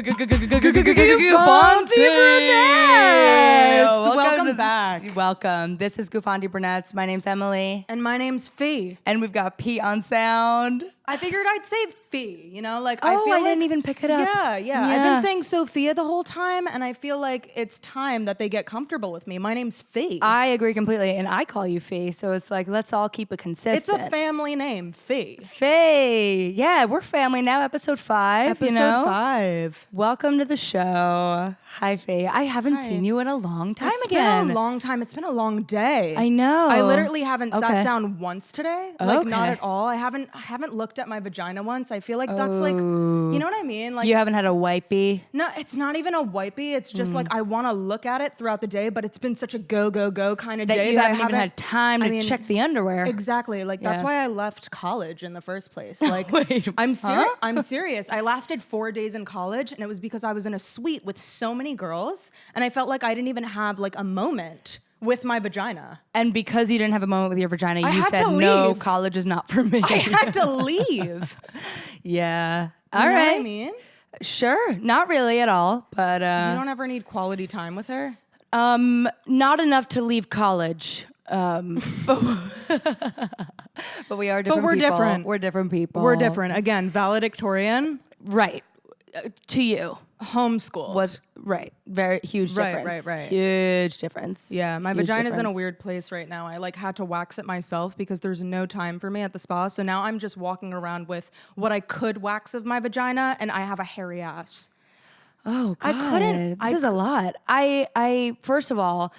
Brunettes! Welcome back. Welcome. This is Guffanti Brunettes. My name's Emily. And my name's Fee. And we've got Pete on sound. I figured I'd say Fee, you know? Like, I feel didn't even pick it up. Yeah. I've been saying Sophia the whole time, and I feel like it's time that they get comfortable with me. My name's Fee. I agree completely, and I call you Fee, so it's like, let's all keep it consistent. It's a family name, Fee. Fee. Yeah, we're family now, episode 5. Episode 5. Welcome to the show. Hi, Fee. I haven't seen you in a long time again. It's been a long time. It's been a long day. I know. I literally haven't sat down once today. Like, not at all. I haven't looked at my vagina once. I feel like that's like, you know what I mean? Like, you haven't had a wipey? No, it's not even a wipey. It's just like I want to look at it throughout the day, but it's been such a go kind of day you that haven't even had time to check the underwear. Exactly. Like that's why I left college in the first place. Like Wait, I'm serious. I lasted 4 days in college, and it was because I was in a suite with so many girls, and I felt like I didn't even have like a moment with my vagina. And because you didn't have a moment with your vagina, you had said, to no, leave. college is not for me. I had to leave. Yeah. You All know right. what I mean? Sure. Not really at all, but You don't ever need quality time with her? not enough to leave college. But we are different we're people. different. We're different people. We're different. Again, valedictorian, Right. To you. homeschool. Was right. Very huge difference. Right. Huge difference. Yeah, my Huge vagina's in a difference. weird place right now. I like had to wax it myself because there's no time for me at the spa. So now I'm just walking around with what I could wax of my vagina, and I have a hairy ass. Oh, God. I couldn't- This is a lot. I first of all,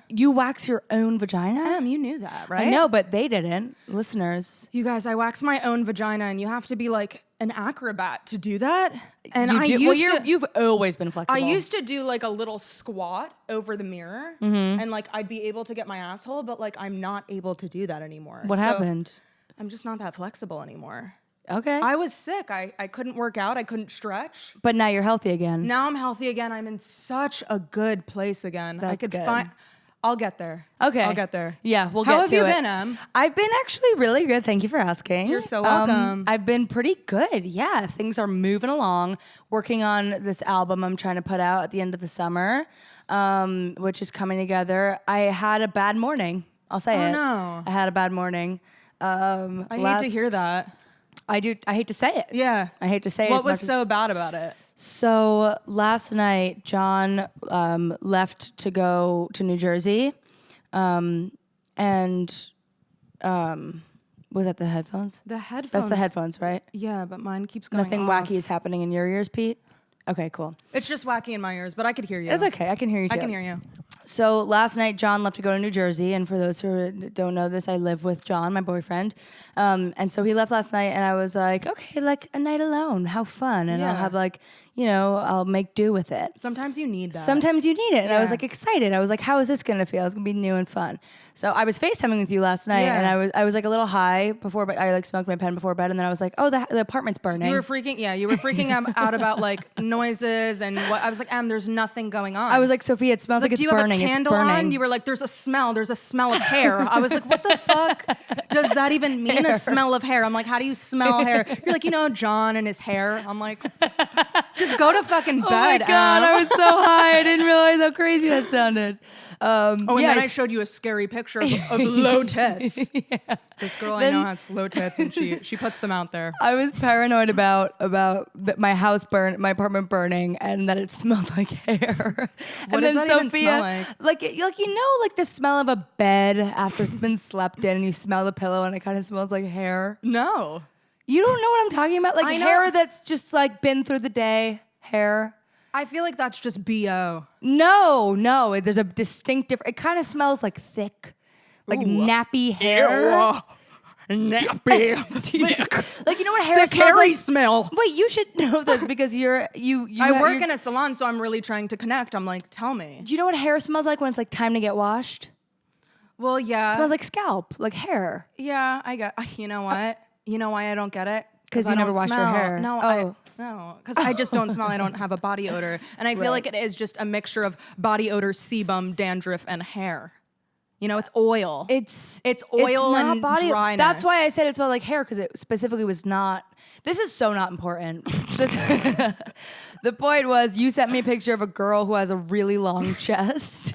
you wax your own vagina? You knew that, right? I know, but they didn't. Listeners. You guys, I wax my own vagina, and you have to be like an acrobat to do that. And You've always been flexible. I used to do like a little squat over the mirror, and like I'd be able to get my asshole, but like I'm not able to do that anymore. What So happened? I'm just not that flexible anymore. Okay. I was sick. I couldn't work out. I couldn't stretch. But now you're healthy again. Now I'm healthy again. I'm in such a good place again. I That's could good. find. I'll get there. Okay. I'll get there. Yeah, we'll How get have to you it. been, Em? I've been actually really good. Thank you for asking. You're so welcome. I've been pretty good. Yeah, things are moving along. Working on this album I'm trying to put out at the end of the summer, which is coming together. I had a bad morning. I'll say it. No. I had a bad morning. I hate to hear that. I do. I hate to say it. Yeah. I hate to say it. What as was much so as- bad about it? So last night, John left to go to New Jersey, and was that the headphones? The headphones. That's the headphones, right? Yeah, but mine keeps going Nothing off. wacky is happening in your ears, Pete? Okay, cool. It's just wacky in my ears, but I could hear you. It's okay. I can hear you too. I can hear you. So last night, John left to go to New Jersey, and for those who don't know this, I live with John, my boyfriend, and so he left last night, and I was like, okay, like a night alone, how fun, and I'll Yeah. have like, I'll make do with it. Sometimes you need that. Sometimes you need it. And I was Yeah. like excited. I was like, how is this going to feel? It's going to be new and fun. So I was FaceTiming with you last night, Yeah. and I was like a little high before, but I like smoked my pen before bed, and then I was like, oh, the apartment's burning. You were freaking out about like noises and what. I was like, there's nothing going on. I was like, Sophia, it smells like it's do you burning. have a candle it's burning. on? You were like, there's a smell of hair. I was like, what the fuck does that even mean? A smell of hair. I'm like, how do you smell hair? You're like, John and his hair. I'm like, just go to fucking bed. Oh my God, I was so high. I didn't realize how crazy that sounded. And then I showed you a scary picture of low tits. Yeah. This girl I know has low tits, and she puts them out there. I was paranoid about my apartment burning, and that it smelled like hair. What does that even smell like? Like the smell of a bed after it's been slept in, and you smell the pillow, and it kind of smells like hair. No. You don't know what I'm talking about? Like I know. hair that's just like been through the day. Hair. I feel like that's just BO. No. There's a distinct difference. It kind of smells like thick, like nappy hair. Nappy. Thick. Like, you know what hair Thick smells hairy like? smell. Wait, you should know this because I work in a salon, so I'm really trying to connect. I'm like, tell me. Do you know what hair smells like when it's like time to get washed? Well, yeah. It smells like scalp, like hair. Yeah, I got. You know what? You know why I don't get it? 'Cause I you never don't wash your smell. hair. No, Oh. no, because I just don't smell. I don't have a body odor, and I feel like it is just a mixture of body odor, sebum, dandruff, and hair. You know, it's oil. It's oil not and body. dryness. That's why I said it smelled like hair, because it specifically was not. This is so not important. The point was, you sent me a picture of a girl who has a really long chest,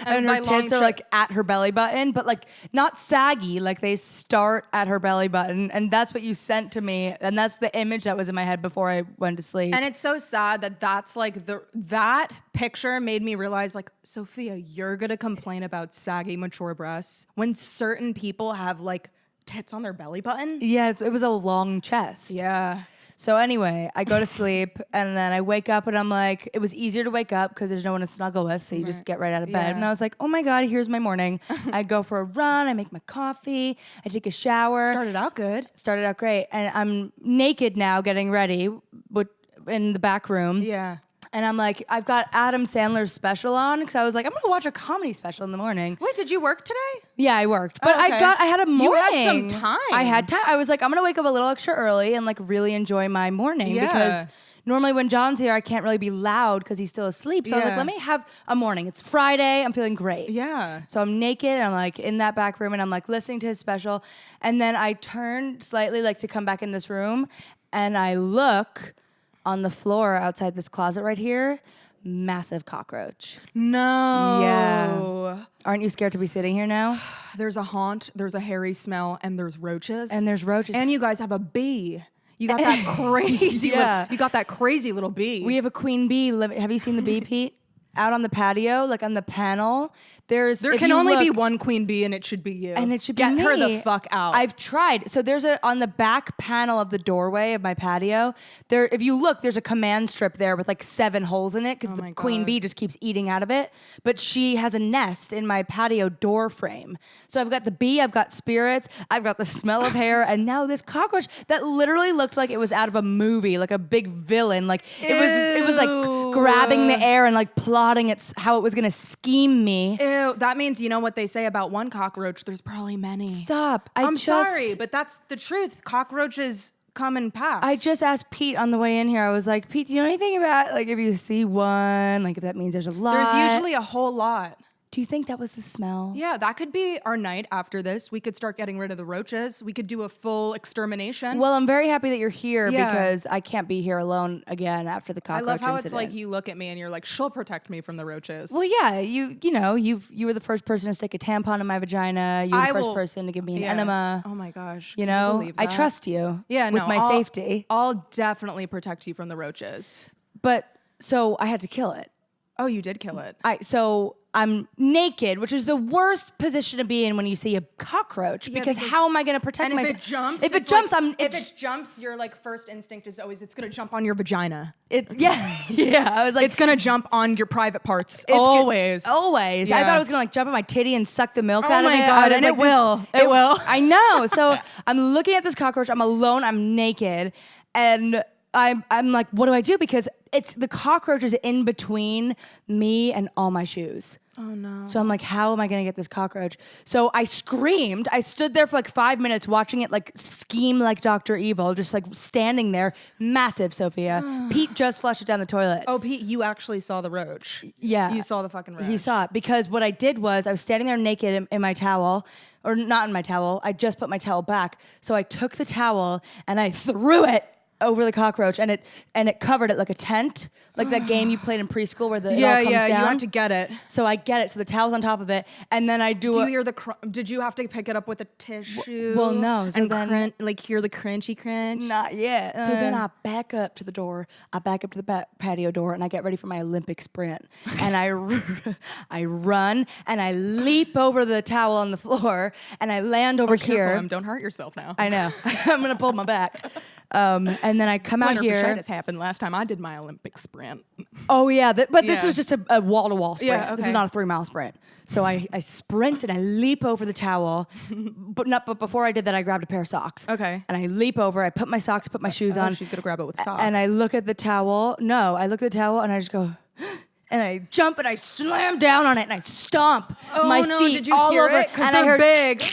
and her tits are like at her belly button, but like not saggy, like they start at her belly button, and that's what you sent to me, and that's the image that was in my head before I went to sleep. And it's so sad that that's like that picture made me realize, like, Sophia, you're gonna complain about saggy mature breasts when certain people have like tits on their belly button. Yeah, it was a long chest. Yeah. So anyway, I go to sleep, and then I wake up, and I'm like, it was easier to wake up because there's no one to snuggle with, so you just get right out of bed. Yeah. And I was like, oh my God, here's my morning. I go for a run, I make my coffee, I take a shower. Started out good. Started out great. And I'm naked now getting ready in the back room. Yeah. And I'm like, I've got Adam Sandler's special on, because I was like, I'm gonna watch a comedy special in the morning. Wait, did you work today? Yeah, I worked, but okay. I had a morning. You had some time. I had time. I was like, I'm gonna wake up a little extra early and like really enjoy my morning, because normally when John's here, I can't really be loud because he's still asleep. So I was like, let me have a morning. It's Friday. I'm feeling great. Yeah. So I'm naked, and I'm like in that back room, and I'm like listening to his special, and then I turned slightly like to come back in this room, and I look on the floor outside this closet right here. Massive cockroach. No. Yeah. Aren't you scared to be sitting here now? There's a haunt, there's a hairy smell, and there's roaches. And there's roaches. And you guys have a bee. You got that crazy you got that crazy little bee. We have a queen bee. Have you seen the bee, Pete? Out on the patio, like on the panel. There can only be one queen bee, and it should be you. And it should Get be me. her the fuck out. I've tried. So there's on the back panel of the doorway of my patio, if you look, there's a command strip there with like 7 holes in it, because the queen bee just keeps eating out of it. But she has a nest in my patio door frame. So I've got the bee, I've got spirits, I've got the smell of hair, and now this cockroach that literally looked like it was out of a movie, like a big villain. Like it was like grabbing the air and like plotting how it was gonna scheme me. Ew, that means, you know what they say about one cockroach, there's probably many. Stop. I'm sorry, but that's the truth. Cockroaches come in packs. I just asked Pete on the way in here. I was like, Pete, do you know anything about, like, if you see one, like if that means there's a lot? There's usually a whole lot. Do you think that was the smell? Yeah, that could be our night after this. We could start getting rid of the roaches. We could do a full extermination. Well, I'm very happy that you're here, because I can't be here alone again after the cockroach I love how incident. it's like you look at me and you're like, she'll protect me from the roaches. Well, yeah, you were the first person to stick a tampon in my vagina. You were the first person to give me an enema. Oh my gosh. You Can know, believe I that? trust you. Yeah, with my safety. I'll definitely protect you from the roaches. But so I had to kill it. Oh, you did kill it. So I'm naked, which is the worst position to be in when you see a cockroach, because how am I going to protect myself? If it jumps, your like first instinct is always it's going to jump on your vagina. Yeah. I was like, it's going to jump on your private parts. Always. Always. Yeah. I thought it was going to like jump on my titty and suck the milk out of it. Oh my God, and it will. It will. I know. So I'm looking at this cockroach. I'm alone. I'm naked. And I'm like, what do I do? Because the cockroach is in between me and all my shoes. Oh no. So I'm like, how am I gonna get this cockroach? So I screamed. I stood there for like 5 minutes watching it like scheme like Dr. Evil, just like standing there. Massive, Sophia. Pete just flushed it down the toilet. Oh, Pete, you actually saw the roach. Yeah. You saw the fucking roach. He saw it, because what I did was I was standing there naked in my towel, or not in my towel. I just put my towel back. So I took the towel and I threw it over the cockroach, and it covered it like a tent, like that game you played in preschool where it all comes down. You had to get it. So I get it. So the towel's on top of it, and then I do. Do you hear did you have to pick it up with a tissue? Well, no. So and then hear the crunchy crunch? Not yet. So then I back up to the door. I back up to the patio door, and I get ready for my Olympic sprint. And I run, and I leap over the towel on the floor, and I land over here. Careful, don't hurt yourself now. I know. I'm gonna pull my back. And then I come out here. Plantar fasciitis happened last time I did my Olympic sprint. Oh yeah, but this was just a wall-to-wall sprint. Yeah, okay. This is not a 3-mile sprint. So I sprint and I leap over the towel, but before I did that, I grabbed a pair of socks. Okay. And I leap over. I put my socks, put my shoes on. She's gonna grab it with socks. And I look at the towel. No, I look at the towel and I just go. And I jump and I slam down on it and I stomp my feet Did you all hear over it? Because they're big.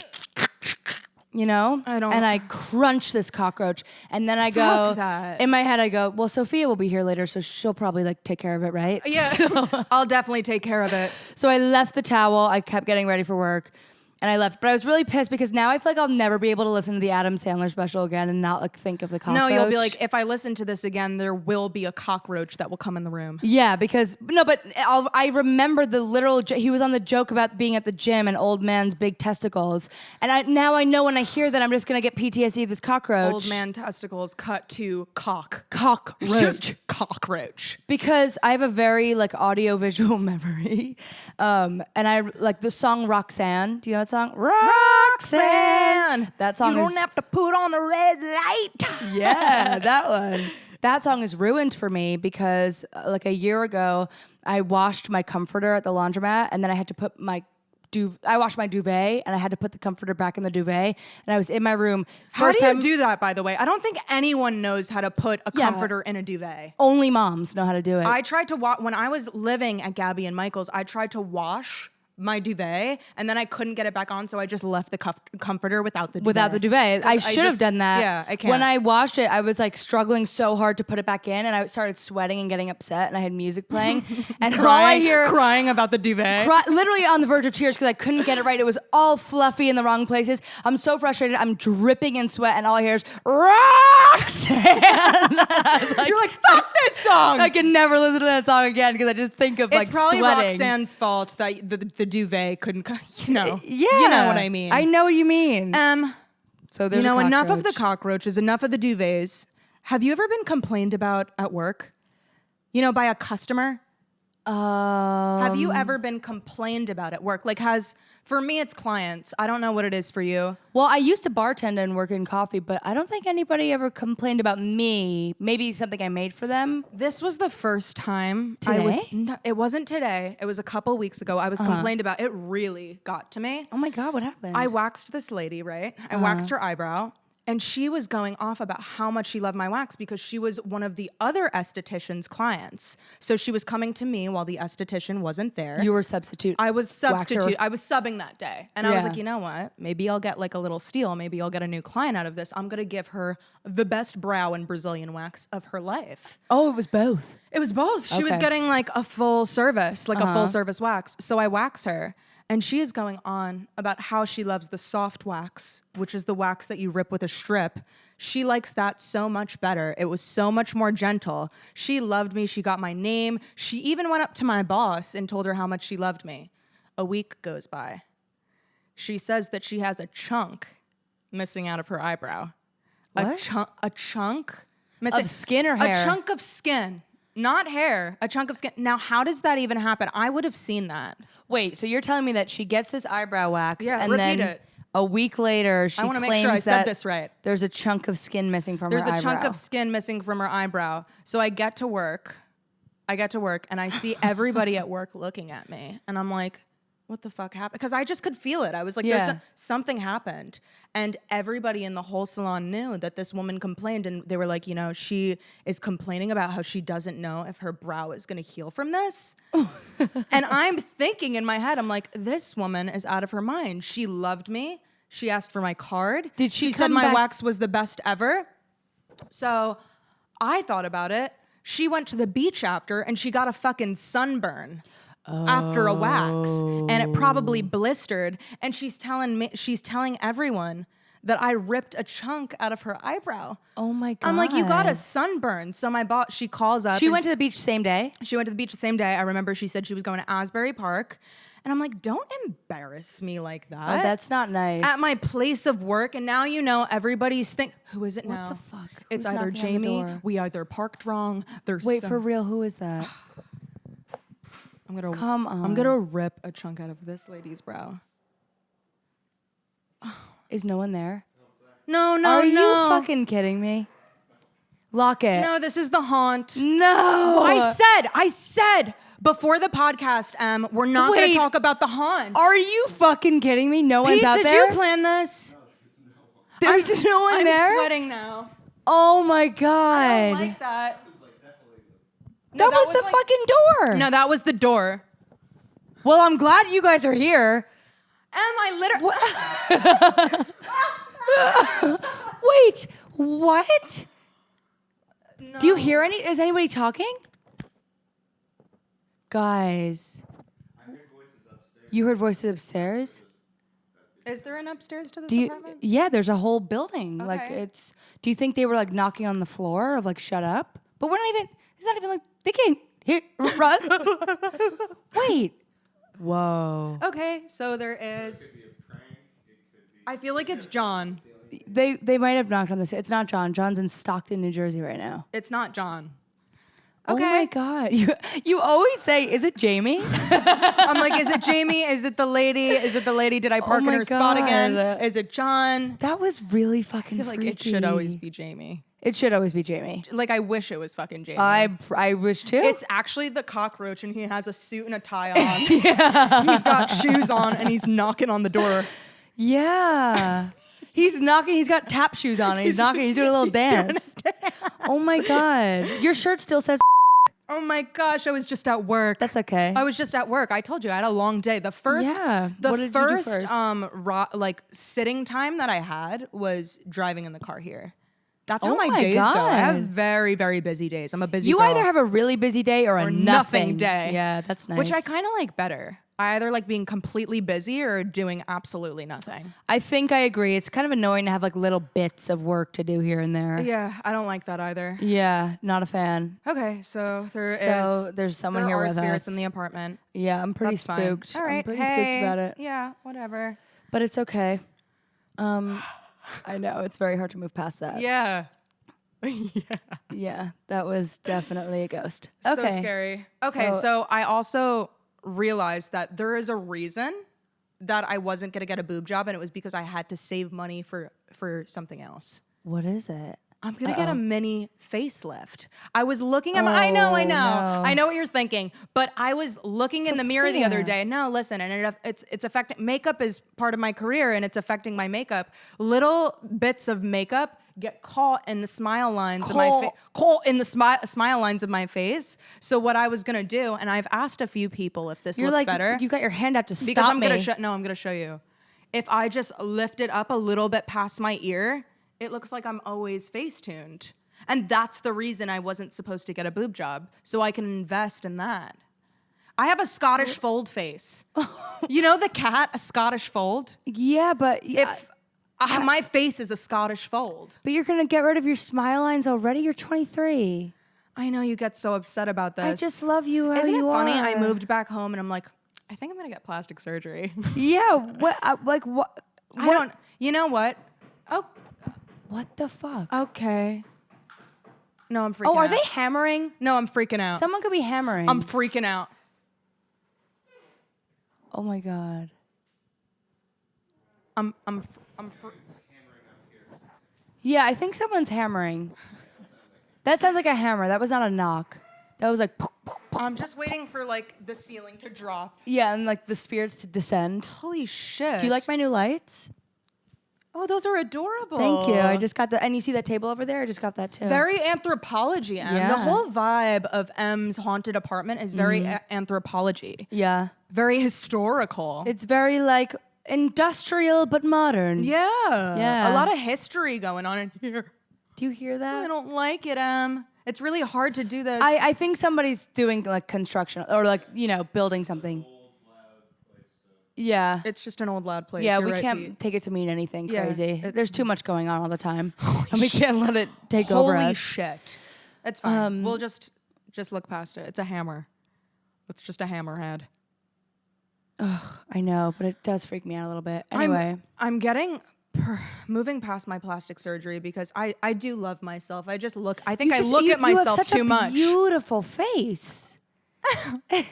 You know? I don't- And I crunch this cockroach. And then I Fuck go, that. in my head, I go, well, Sophia will be here later, so she'll probably like take care of it, right? Yeah, I'll definitely take care of it. So I left the towel. I kept getting ready for work. And I left, but I was really pissed because now I feel like I'll never be able to listen to the Adam Sandler special again and not like think of the cockroach. No, you'll be like, if I listen to this again, there will be a cockroach that will come in the room. Yeah, because no, but I remember the literal. He was on the joke about being at the gym and old man's big testicles, and now I know when I hear that I'm just gonna get PTSD of this cockroach. Old man testicles cut to cockroach. Just cockroach. Because I have a very like audio visual memory, and I like the song Roxanne. Do you know that song? Roxanne. That song. You don't have to put on the red light. Yeah, that one. That song is ruined for me because like a year ago, I washed my comforter at the laundromat, and then I had to put I washed my duvet, and I had to put the comforter back in the duvet, and I was in my room. How do you do that, by the way? I don't think anyone knows how to put a Yeah. comforter in a duvet. Only moms know how to do it. I tried to when I was living at Gabby and Michael's, I tried to wash my duvet, and then I couldn't get it back on, so I just left the comforter without the duvet. Without the duvet. I should have done that. Yeah, I can't. When I washed it, I was like struggling so hard to put it back in, and I started sweating and getting upset, and I had music playing. And all I hear crying about the duvet. literally on the verge of tears because I couldn't get it right. It was all fluffy in the wrong places. I'm so frustrated. I'm dripping in sweat, and all I hear is Roxanne. You're like, fuck this song. I can never listen to that song again because I just think of like It's probably sweating. Roxanne's fault that the duvet couldn't, Yeah, you know what I mean. I know what you mean. So there's enough of the cockroaches, enough of the duvets. Have you ever been complained about at work? By a customer? Have you ever been complained about at work? For me, it's clients. I don't know what it is for you. Well, I used to bartend and work in coffee, but I don't think anybody ever complained about me. Maybe something I made for them. This was the first time Today? it wasn't today. It was a couple weeks ago. I was complained about. It really got to me. Oh my God, what happened? I waxed this lady, right? I waxed her eyebrow. And she was going off about how much she loved my wax because she was one of the other esthetician's clients. So she was coming to me while the esthetician wasn't there. You were substitute. I was substitute. waxer. I was subbing that day. And I was Yeah. like, you know what? Maybe I'll get like a little steal. Maybe I'll get a new client out of this. I'm going to give her the best brow and Brazilian wax of her life. Oh, it was both. It was both. She was Okay. getting like a full service, like a full service wax. So I wax her. And she is going on about how she loves the soft wax, which is the wax that you rip with a strip. She likes that so much better. It was so much more gentle. She loved me. She got my name. She even went up to my boss and told her how much she loved me. A week goes by. She says that she has a chunk missing out of her eyebrow. What? A chunk missing. Of skin or hair? A chunk of skin. Not hair, a chunk of skin. Now, how does that even happen? I would have seen that. Wait, so you're telling me that she gets this eyebrow wax Yeah, and repeat then it. a week later she I want to claims make sure I said that this right. there's a chunk of skin missing from There's her a eyebrow. chunk of skin missing from her eyebrow. So I get to work and I see everybody at work looking at me. And I'm like, what the fuck happened? Because I just could feel it. I was like, Yeah. something happened. And everybody in the whole salon knew that this woman complained. And they were like, she is complaining about how she doesn't know if her brow is going to heal from this. And I'm thinking in my head, I'm like, this woman is out of her mind. She loved me. She asked for my card. Did she said come my back- wax was the best ever. So I thought about it. She went to the beach after and she got a fucking sunburn. After a wax, and it probably blistered. And she's telling everyone that I ripped a chunk out of her eyebrow. Oh my God. I'm like, you got a sunburn. So my boss, she calls up. She and went to the beach same day? She went to the beach the same day. I remember she said she was going to Asbury Park. And I'm like, don't embarrass me like that. Oh, that's not nice. At my place of work. And now everybody's who is it now? What the fuck? It's Who's either knocking on the Jamie. door? We either parked wrong. There's Wait, for real, who is that? Come on. I'm gonna rip a chunk out of this lady's brow. Is no one there? No, Are you fucking kidding me? Lock it. No, this is the haunt. No. I said before the podcast, we're not gonna Wait. talk about the haunt. Are you fucking kidding me? No one's Pete, out did there? you plan this? There's no one there? I'm sweating now. Oh my God. I don't like that. that was the fucking door. No, that was the door. Well, I'm glad you guys are here. I literally. Wait, what? No. Do you hear any? Is anybody talking? Guys. I heard voices upstairs. You heard voices upstairs? Is there an upstairs to this apartment? Yeah, there's a whole building. Okay. Like it's. Do you think they were like knocking on the floor of like shut up? But we're not even. It's not even like they can't hear us. Wait. Whoa. Okay, so there is. It could be a prank. I feel like it's John. They might have knocked on this. It's not John. John's in Stockton, New Jersey right now. It's not John. Okay. Oh my God. You always say, is it Jamie? I'm like, is it Jamie? Is it the lady? Is it the lady? Did I park in her spot again? Is it John? That was really fucking I feel like freaky. it should always be Jamie. It should always be Jamie. Like, I wish it was fucking Jamie. I wish too. It's actually the cockroach, and he has a suit and a tie on. Yeah. He's got shoes on, and he's knocking on the door. Yeah. He's knocking. He's got tap shoes on. And he's knocking. He's doing a little dance. Oh my God. Your shirt still says. Oh my gosh, I was just at work. That's okay. I was just at work. I told you I had a long day. The first what did you do first? Like sitting time that I had was driving in the car here. That's how Oh my my days go. I have God. very, very busy days. I'm a busy You girl. either have a really busy day or a nothing day. Yeah, that's nice. Which I kind of like better. I either like being completely busy or doing absolutely nothing. I think I agree. It's kind of annoying to have like little bits of work to do here and there. Yeah, I don't like that either. Yeah, not a fan. Okay, so there's someone here with spirits us. in the apartment. Yeah, I'm pretty That's fine. spooked. All right, I'm pretty spooked about it. Yeah, whatever. But it's okay. I know it's very hard to move past that. Yeah. Yeah, that was definitely a ghost. So Okay. scary. Okay, so I also realized that there is a reason that I wasn't gonna get a boob job, and it was because I had to save money for something else. What is it? I'm gonna get a mini facelift. I was looking at I know. no. I know what you're thinking, but I was looking in the mirror the other Sophia. day. No, listen, and it's affecting makeup is part of my career, and it's affecting my makeup. Little bits of makeup get caught in the smile lines of my face. Caught in the smile lines of my face. So what I was gonna do, and I've asked a few people if this You're looks like better. you got your hand out to stop Because I'm me. gonna show you. If I just lift it up a little bit past my ear, it looks like I'm always face-tuned. And that's the reason I wasn't supposed to get a boob job, so I can invest in that. I have a Scottish fold face. You know the cat, a Scottish fold? Yeah, but My face is a Scottish fold. But you're gonna get rid of your smile lines already. You're 23. I know you get so upset about this. I just love you how Isn't you it funny? are. I moved back home and I'm like, I think I'm gonna get plastic surgery. Yeah. What? What? I don't. You know what? Oh, What the fuck? okay. No, I'm freaking out. Oh, are they hammering? No, I'm freaking out. Someone could be hammering. I'm freaking out. Oh my God. Yeah, I think someone's hammering. That sounds like a hammer. That was not a knock. That was like. I'm just waiting for like the ceiling to drop. Yeah, and like the spirits to descend. Holy shit. Do you like my new lights? Oh, those are adorable. Thank you. I just got and you see that table over there? I just got that too. Very anthropology, Em. Yeah. The whole vibe of M's haunted apartment is very anthropology. Yeah. Very historical. It's very like industrial but modern. Yeah. Yeah. A lot of history going on in here. Do you hear that? I don't like it, It's really hard to do this. I think somebody's doing like construction or like, building something. Yeah. It's just an old loud place. Yeah, You're we right, can't Pete. take it to mean anything Yeah, crazy. it's- There's too much going on all the time. And we can't let it take over Holy us. shit. It's fine. We'll just look past it. It's a hammer. It's just a hammerhead. I know, but it does freak me out a little bit. Anyway. I'm getting moving past my plastic surgery because I do love myself. I think I look at myself you have such too a much. Beautiful face. And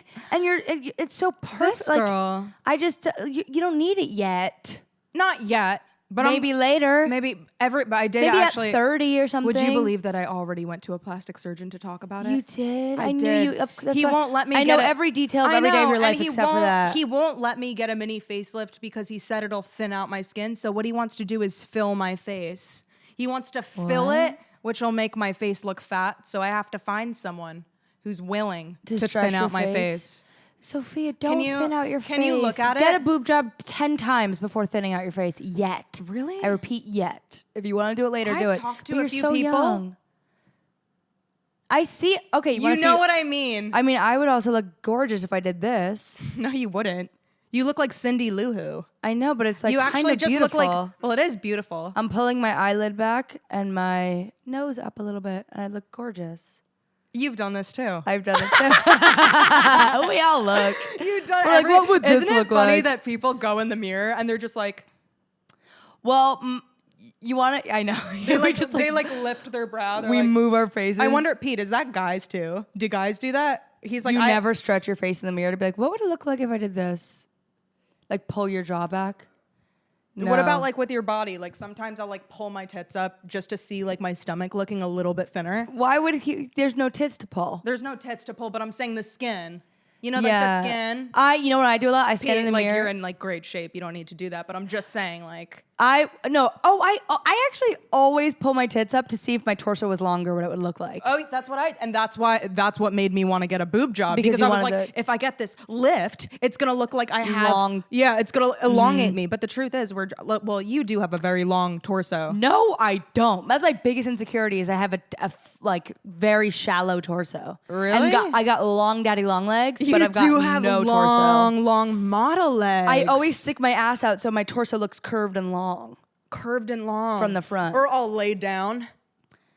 it's so perfect. This girl. I just you don't need it yet. Not yet, but maybe later. But I did Maybe actually at 30 or something. Would you believe that I already went to a plastic surgeon to talk about it? You did. I knew did. you. That's He why- won't let me. I get know a- every detail of I every day of know, your life and he except for won't- that. He won't let me get a mini facelift because he said it'll thin out my skin. So what he wants to do is fill my face. He wants to fill it, which will make my face look fat. So I have to find someone who's willing to stretch thin your out my face? face. Sophia, don't thin out your face. Can you look at it? Get a boob job 10 times before thinning out your face. Yet. Really? I repeat, yet. If you want to do it later, do it. I've talked to But a you're few so people. Young. I see. Okay, You know what I mean. I mean, I would also look gorgeous if I did this. No, you wouldn't. You look like Cindy Lou Who. I know, but it's like You kind actually of just beautiful. look like, well, it is beautiful. I'm pulling my eyelid back and my nose up a little bit, and I look gorgeous. You've done this too. I've done it too. We all look. You've done We're like, what would this Isn't it look funny like? that people go in the mirror and they're just like, Well, you want to? I know. they like lift their brow. They're we like, move our faces. I wonder, Pete, is that guys too? Do guys do that? He's like, You never stretch your face in the mirror to be like, what would it look like if I did this? Like pull your jaw back. No. What about like with your body? Like sometimes I'll like pull my tits up just to see like my stomach looking a little bit thinner. Why would he? There's no tits to pull. There's no tits to pull, but I'm saying the skin. You know, like the skin. You know what I do a lot? I stand in the like mirror. you're in like great shape. You don't need to do that, but I'm just saying like. I actually always pull my tits up to see if my torso was longer, what it would look like. Oh, that's what made me want to get a boob job because I was like, if I get this lift, it's gonna look like I have long. Yeah, it's gonna elongate me. But the truth is, you do have a very long torso. No, I don't. That's my biggest insecurity is I have a like very shallow torso. Really? And I got long daddy long legs, but I've got do have no long, torso. long model legs. I always stick my ass out so my torso looks curved and long. Curved and long from the front. Or I'll lay down.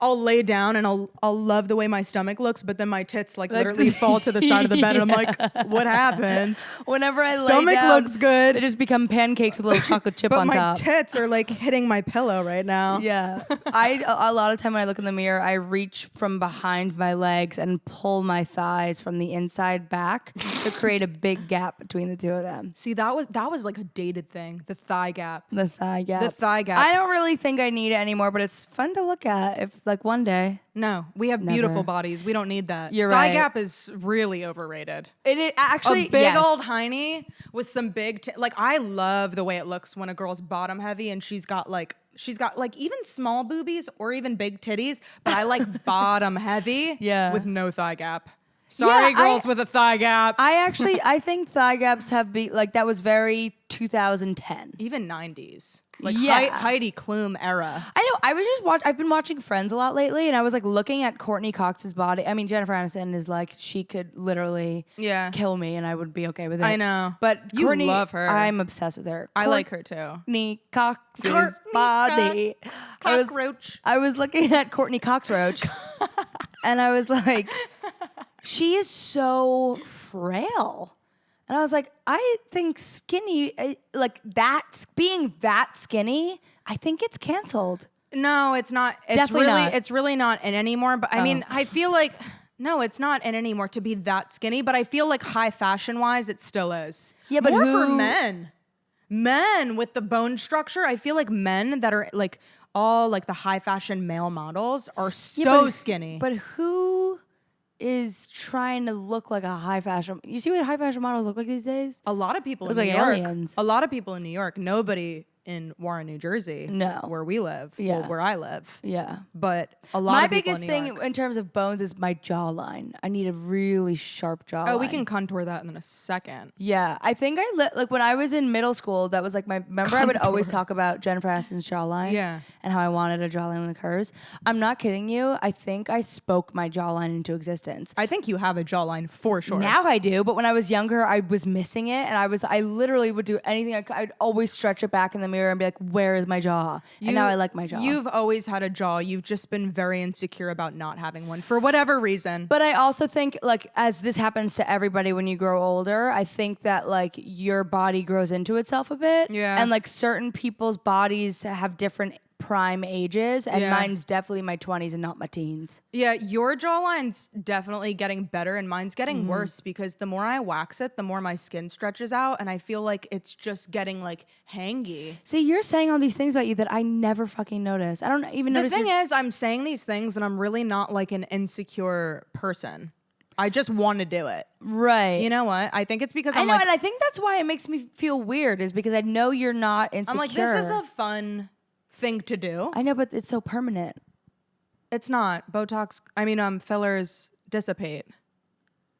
I'll lay down and I'll love the way my stomach looks, but then my tits like literally fall to the side of the bed and I'm like, what happened? Whenever I stomach lay down, looks good. They just become pancakes with a little chocolate chip but on my top. tits are like hitting my pillow right now. Yeah. A lot of time when I look in the mirror, I reach from behind my legs and pull my thighs from the inside back to create a big gap between the two of them. See, that was like a dated thing, the thigh gap. The thigh gap. The thigh gap. I don't really think I need it anymore, but it's fun to look at if like one day. No, we have beautiful bodies. We don't need that. You're thigh right. gap is really overrated. It is actually a big yes. old hiney with some big like I love the way it looks when a girl's bottom heavy and she's got like even small boobies or even big titties, but I like bottom heavy with no thigh gap. Sorry, girls with a thigh gap. I think thigh gaps have been like that was very 2010. Even 90s. Like Yeah. Heidi Klum era. I know. I've been watching Friends a lot lately, and I was like looking at Courtney Cox's body. I mean, Jennifer Aniston is like she could literally kill me, and I would be okay with it. I know, but you Courtney, love her. I'm obsessed with her. I like her too. Courtney Cox's body. Cockroach. I was looking at Courtney Coxroach, and I was like, she is so frail. And I was like, I think skinny, like that, being that skinny, I think it's canceled. No, it's not. It's really not in anymore. But I mean, I feel like, no, it's not in anymore to be that skinny. But I feel like high fashion wise, it still is. Yeah, but more for men. Men with the bone structure. I feel like men that are like all like the high fashion male models are so skinny. But who is trying to look like a high fashion? You see what high fashion models look like these days? A lot of people look in New like York. aliens. A lot of people in New York. Nobody in Warren, New Jersey. No. Where we live. Yeah. Well, where I live. Yeah. But a lot My of people biggest in New thing York. in terms of bones is my jawline. I need a really sharp jawline. Oh, we can contour that in a second. Yeah, I think like when I was in middle school, that was like remember I would always talk about Jennifer Aniston's jawline and how I wanted a jawline like hers. I'm not kidding you. I think I spoke my jawline into existence. I think you have a jawline for sure. Now I do, but when I was younger, I was missing it, and I literally would do anything I could. I'd always stretch it back in the mirror and be like, where is my jaw? And now I like my jaw. You've always had a jaw. You've just been very insecure about not having one for whatever reason. But I also think, like, as this happens to everybody when you grow older, I think that, like, your body grows into itself a bit. Yeah. And, like, certain people's bodies have different prime ages, and mine's definitely my 20s and not my teens. Yeah, your jawline's definitely getting better and mine's getting worse because the more I wax it, the more my skin stretches out and I feel like it's just getting like hangy. See, you're saying all these things about you that I never fucking notice. I don't even notice. The thing is, I'm saying these things and I'm really not like an insecure person. I just want to do it. Right. You know what? I think it's because I know, and I think that's why it makes me feel weird is because I know you're not insecure. I'm like, this is a fun thing to do. I know, but it's so permanent. It's not. Fillers dissipate.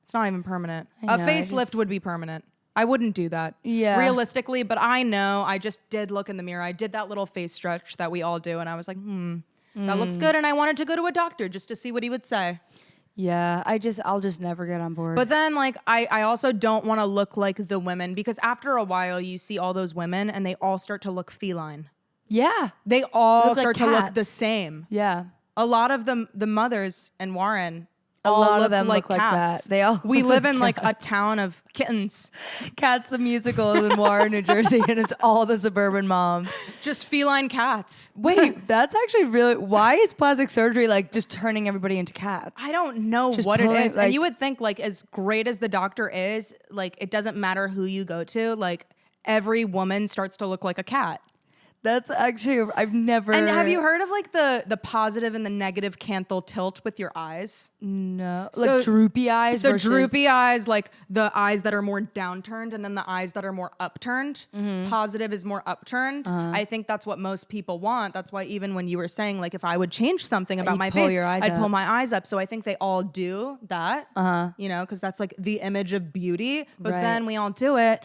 It's not even permanent. I A know, facelift would be permanent. I wouldn't do that. Yeah. Realistically, but I know I just did look in the mirror. I did that little face stretch that we all do, and I was like, that looks good. And I wanted to go to a doctor just to see what he would say. Yeah, I'll just never get on board. But then, like, I also don't want to look like the women, because after a while, you see all those women, and they all start to look feline. yeah, They all Look like start to look the cats. same. yeah. A lot of them, the mothers in Warren, A all lot look of them like look like cats. that. They all we look live like in like a town of kittens, Cats the musical is in Warren, New Jersey, and it's all the suburban moms. just feline cats. Wait, that's actually really. Why is plastic surgery like just turning everybody into cats? I don't know Just what it pulling, is. like- And you would think, like, as great as the doctor is, like, it doesn't matter who you go to, like, every woman starts to look like a cat. That's actually I've never. And have you heard of like the positive and the negative canthal tilt with your eyes? No, So- like droopy eyes. So versus- droopy eyes, like the eyes that are more downturned, and then the eyes that are more upturned. Positive is more upturned. I think that's what most people want. That's why even when you were saying, like, if I would change something about You'd my pull face, your eyes I'd pull up. my eyes up. So I think they all do that, you know, because that's like the image of beauty. But Right. then we all do it,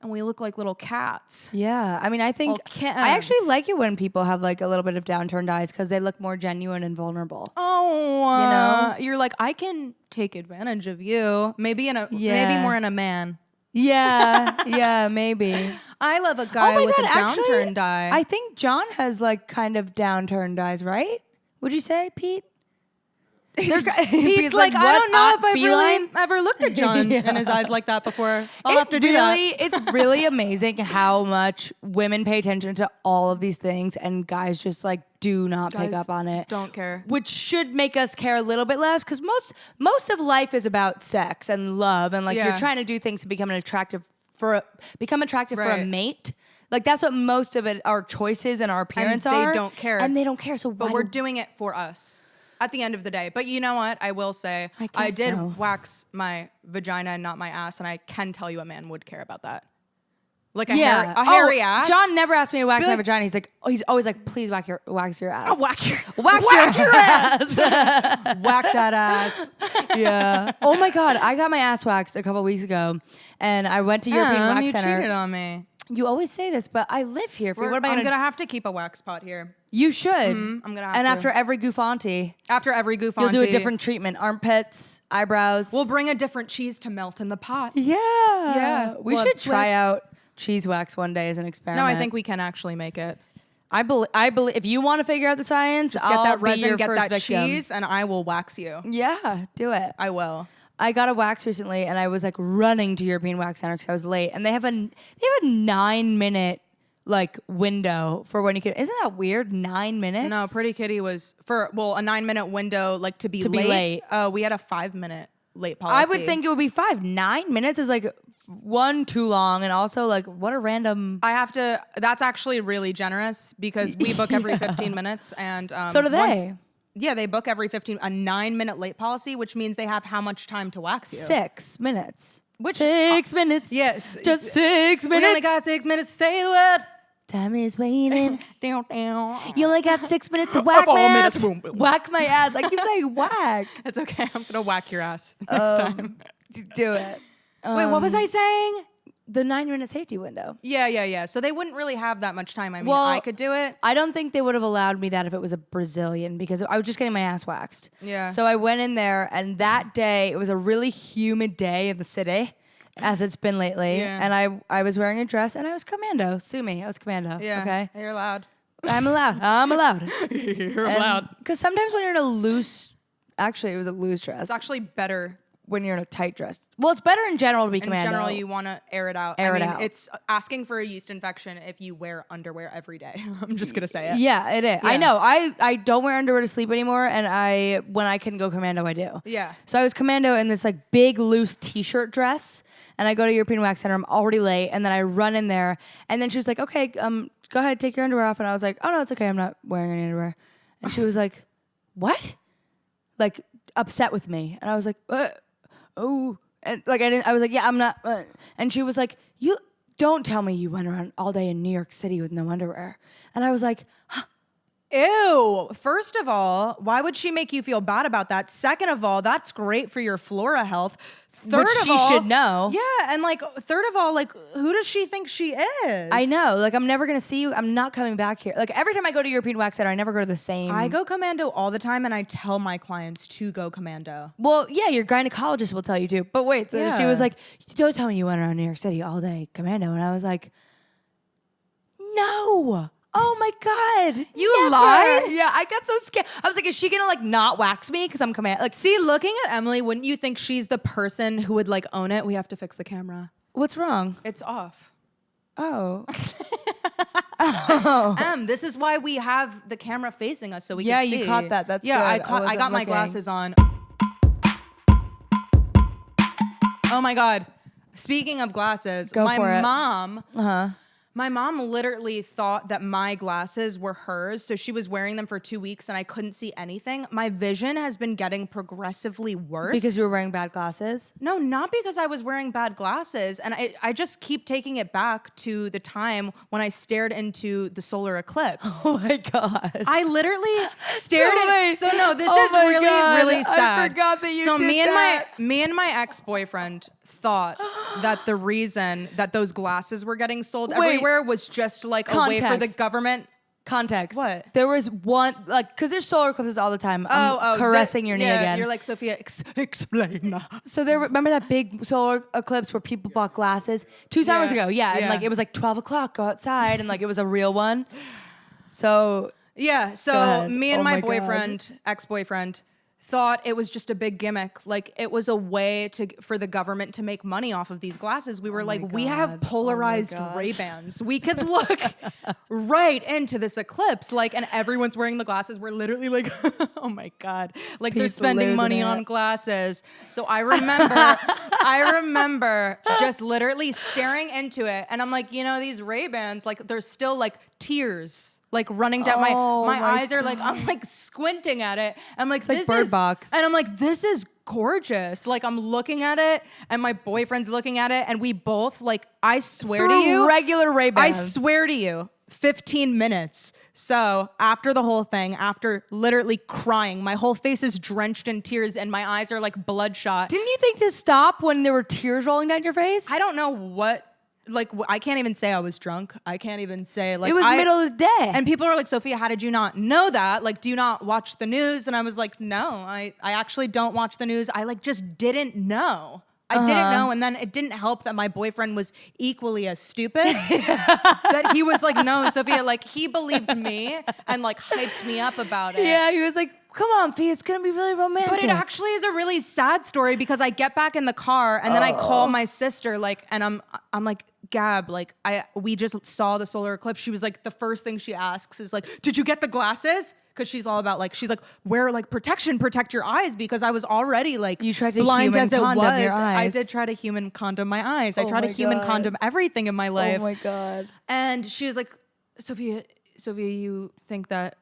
and we look like little cats. Yeah, I mean, I think Well, kittens. I actually like it when people have like a little bit of downturned eyes because they look more genuine and vulnerable. Oh, you're like, I can take advantage of you. Maybe maybe Yeah. more in a man. Yeah, yeah, maybe. I love a guy with a downturned eye. I think John has like kind of downturned eyes, right? Would you say, Pete? Pete's like, I don't know if I've really ever looked at John in his eyes like that before. I'll have to do that. It's really amazing how much women pay attention to all of these things and guys just like do not pick Guys up on it. don't care. Which should make us care a little bit less because most of life is about sex and love and like Yeah. you're trying to do things to become attractive for a Right. mate. Like that's what most of it our choices and our appearance they are. don't care. And they don't care. So But why we're do doing it for us at the end of the day. But you know what? I will say, I I guess did so. wax my vagina and not my ass, and I can tell you a man would care about that. Like a yeah, hairy ass. John never asked me to wax Be my like- he's like, he's always like, please wax your ass. I'll whack your Whack your ass. whack that ass. Yeah. Oh my God, I got my ass waxed a couple weeks ago, and I went to European Wax you Center. cheated on me. You always say this, but I live here. What am I I'm gonna? gonna have to keep a wax pot here. You should. I'm gonna have And to. after every Guffanti, After every Guffanti, you'll do a different treatment: armpits, eyebrows. We'll bring a different cheese to melt in the pot. Yeah. Yeah. We We'll should have try Swiss. out cheese wax one day as an experiment. No, I think we can actually make it. I believe if you want to figure out the science, Just I'll get that be your resin, get first that victim. cheese, and I will wax you. Yeah, do it. I will. I got a wax recently, and I was like running to European Wax Center because I was late, and they have a 9-minute like window for when you can. Isn't that weird? 9 minutes? No, Pretty Kitty was for a 9-minute window, like to be late. We had a 5-minute late policy. I would think it would be 5. 9 minutes is like one too long, and also like what a random. I have to. That's actually really generous because we book every 15 minutes, and So do they. Yeah, they book every 15. A 9-minute late policy, which means they have how much time to wax you? 6 minutes. Which 6 minutes. Yes, Just 6 minutes. We only got 6 minutes to say the word. Time is waiting. Down, down. You only got 6 minutes to whack my 4 ass. minutes. Boom, boom. Whack my ass. I keep saying whack. It's okay. I'm gonna whack your ass next time. Do it. Wait, what was I saying? The 9-minute safety window. Yeah. So they wouldn't really have that much time. I mean, Well, I could do it. I don't think they would have allowed me that if it was a Brazilian because I was just getting my ass waxed. Yeah. So I went in there, and that day it was a really humid day in the city, as it's been lately. Yeah. And I was wearing a dress, and I was commando. Sue me, I was commando. Yeah. Okay. You're allowed. I'm allowed. I'm allowed. You're allowed. Because sometimes when you're in a loose, actually it was a loose dress. It's actually better. When you're in a tight dress. Well, it's better in general to be In commando. general, you want to air it out. Air I it mean, out. It's asking for a yeast infection if you wear underwear every day. I'm just gonna say it. Yeah, it is. I Yeah. know. I don't wear underwear to sleep anymore, and when I can go commando, I do. Yeah. So I was commando in this like big loose t-shirt dress, and I go to European Wax Center. I'm already late, and then I run in there, and then she was like, "Okay, go ahead, take your underwear off," and I was like, "Oh no, it's okay. I'm not wearing any underwear," and she was like, "What?" Like upset with me, and I was like, "Oh." And like I was like, yeah, I'm not. And she was like, you don't tell me you went around all day in New York City with no underwear. And I was like, huh, Ew. First of all, why would she make you feel bad about that? Second of all, that's great for your flora health. Third Which of she all, should know. Yeah, and like third of all, like who does she think she is? I know. Like, I'm never going to see you. I'm not coming back here. Like, every time I go to European Wax Center, I never go to the same. I go commando all the time, and I tell my clients to go commando. Well, yeah, your gynecologist will tell you to. But wait, so Yeah. she was like, don't tell me you went around New York City all day commando. And I was like, no. Oh my God. You never. lied? Yeah, I got so scared. I was like, is she going to like not wax me? Because I'm commando. Like, See, looking at Emily, wouldn't you think she's the person who would like own it? We have to fix the camera. what's wrong? It's off. Oh. This is why we have the camera facing us so we Yeah, can see. you caught that. That's yeah, good. I wasn't got my looking. glasses on. Oh my God. Speaking of glasses, Go my for it. mom Uh-huh. My mom literally thought that my glasses were hers, so she was wearing them for 2 weeks and I couldn't see anything. My vision has been getting progressively worse. Because you were wearing bad glasses? No, not because I was wearing bad glasses. And I just keep taking it back to the time when I stared into the solar eclipse. Oh my God. I literally stared wait. So no, this Oh is my really, God. really sad. I forgot that you so did that. me and my ex-boyfriend thought that the reason that those glasses were getting sold everywhere was just like a way for the Context. government. Context. What? There was one, like, because there's solar eclipses all the time. I'm caressing your knee again. You're like, Sophia, explain. So remember that big solar eclipse where people bought glasses 2 summers ago? Yeah, and Yeah. like it was like 12 o'clock, go outside, and like it was a real one. So Yeah, so ahead. me and Oh my my God. boyfriend, ex-boyfriend, thought it was just a big gimmick. Like it was a way for the government to make money off of these glasses. We were like, we have God. polarized Oh my gosh. Ray-Bans. We could look right into this eclipse. Like, and everyone's wearing the glasses. We're literally like, oh my God. Like they're People spending losing money it. on glasses. So I remember just literally staring into it. And I'm like, these Ray-Bans, like they're still like tears like running down my eyes are like, I'm like squinting at it. I'm like, like this Bird is, Box. and I'm like, this is gorgeous. Like I'm looking at it and my boyfriend's looking at it and we both like, I swear to you, regular I Ray-Bans. swear to you, 15 minutes. So after the whole thing, after literally crying, my whole face is drenched in tears and my eyes are like bloodshot. Didn't you think to stop when there were tears rolling down your face? I don't know what, like, I can't even say I was drunk. I can't even say like it was middle of the day. And people are like, Sophia, how did you not know that? Like, do you not watch the news? And I was like, no, I actually don't watch the news. I like just didn't know. I didn't know. And then it didn't help that my boyfriend was equally as stupid. That he was like, no, Sophia, like he believed me and like hyped me up about it. yeah, he was like, come on, Fee, it's gonna be really romantic. But it actually is a really sad story because I get back in the car and then I call my sister like, and I'm like, Gab, like we just saw the solar eclipse. She was like, the first thing she asks is like, did you get the glasses? Because she's all about like, she's like, wear like protection, protect your eyes. Because I was already like, You tried to blind human as it condom was. your I eyes. did try to human condom my eyes. I tried to my human God. condom everything in my life. Oh my God. And she was like, Sophia, you think that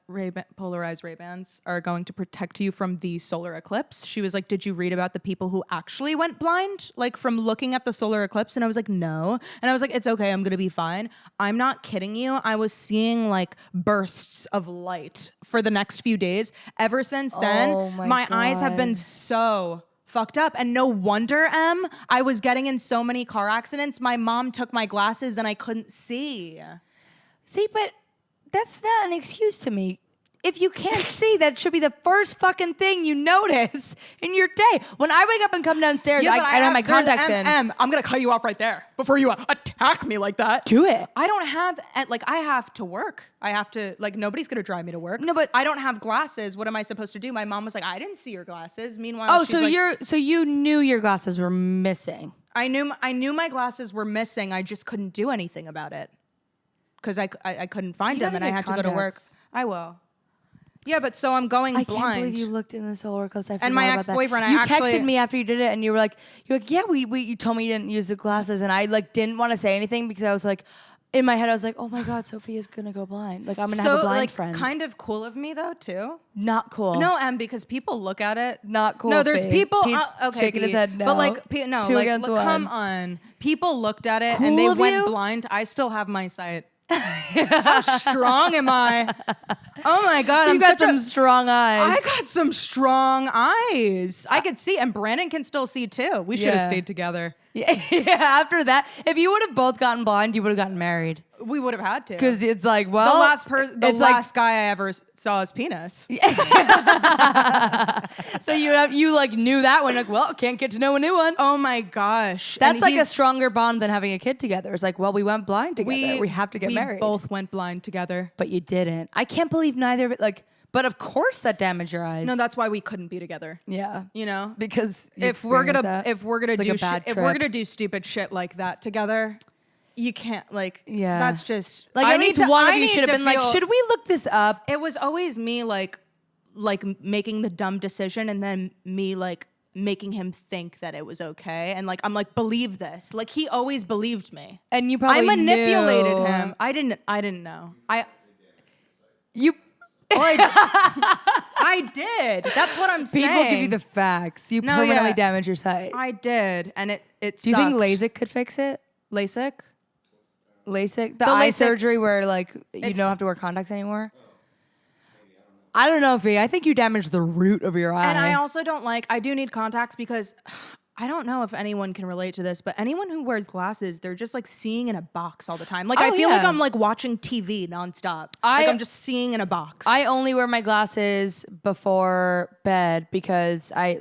polarized Ray-Bans are going to protect you from the solar eclipse? She was like, did you read about the people who actually went blind, like from looking at the solar eclipse? And I was like, no. And I was like, it's okay. I'm going to be fine. I'm not kidding you. I was seeing like bursts of light for the next few days. Ever since then, Oh my my eyes have been God. so fucked up. And no wonder, I was getting in so many car accidents. My mom took my glasses and I couldn't see. See, but that's not an excuse to me. If you can't see, that should be the first fucking thing you notice in your day. When I wake up and come downstairs, I have my contacts in. I'm gonna cut you off right there before you attack me like that. Do it. I don't have like I have to work. I have to like nobody's gonna drive me to work. No, but- I don't have glasses. What am I supposed to do? My mom was like, I didn't see your glasses. Meanwhile, Oh, she's like, so you knew your glasses were missing. I knew my glasses were missing. I just couldn't do anything about it because I couldn't find You them and gotta I get had to go to work. contacts. I will. Yeah, but so I'm going I blind. can't believe you looked in the solar eclipse. I And my forgot about that. ex-boyfriend, I you actually- texted me after you did it, and you're like, yeah, you told me you didn't use the glasses, and I like didn't want to say anything because I was like, in my head, I was like, oh my God, Sophia's gonna go blind. Like I'm gonna have a blind like, friend. kind of cool of me though too. Not cool. No, because people look at it. Not cool. No, there's Fee. people. Pete's Okay, shaking his Pete, head no. But like, no, Two like, against look, one. come on. People looked at it Cool and they of went you? blind. I still have my sight. How strong am I? Oh my God. You got some strong eyes. I got some strong eyes. I could see, and Brandon can still see too. We should have stayed together. Yeah, after that, if you would have both gotten blind, you would have gotten married. We would have had to. Because it's like, well, the last guy I ever saw his penis. So you like knew that one, like, well, can't get to know a new one. Oh my gosh. That's like a stronger bond than having a kid together. It's like, well, we went blind together. We have to get married. We both went blind together. But you didn't. I can't believe neither of it. Like, but of course that damaged your eyes. No, that's why we couldn't be together. Yeah. You know? Because if we're gonna do stupid shit like that together, you can't, like, that's just like, at least one of you should have been like, should we look this up? It was always me like making the dumb decision, and then me like making him think that it was okay, and like I'm like, believe this. Like, he always believed me, and you probably manipulated knew. him. I didn't know. I did. That's what I'm saying. People give you the facts. You permanently damage your sight. I did, and it Do you think LASIK could fix it? LASIK? The eye surgery where like you don't have to wear contacts anymore? I don't know, Fee. I think you damaged the root of your eye. And I also don't I do need contacts because I don't know if anyone can relate to this, but anyone who wears glasses, they're just like seeing in a box all the time. Like, I feel like I'm like watching TV nonstop. Like, I'm just seeing in a box. I only wear my glasses before bed because I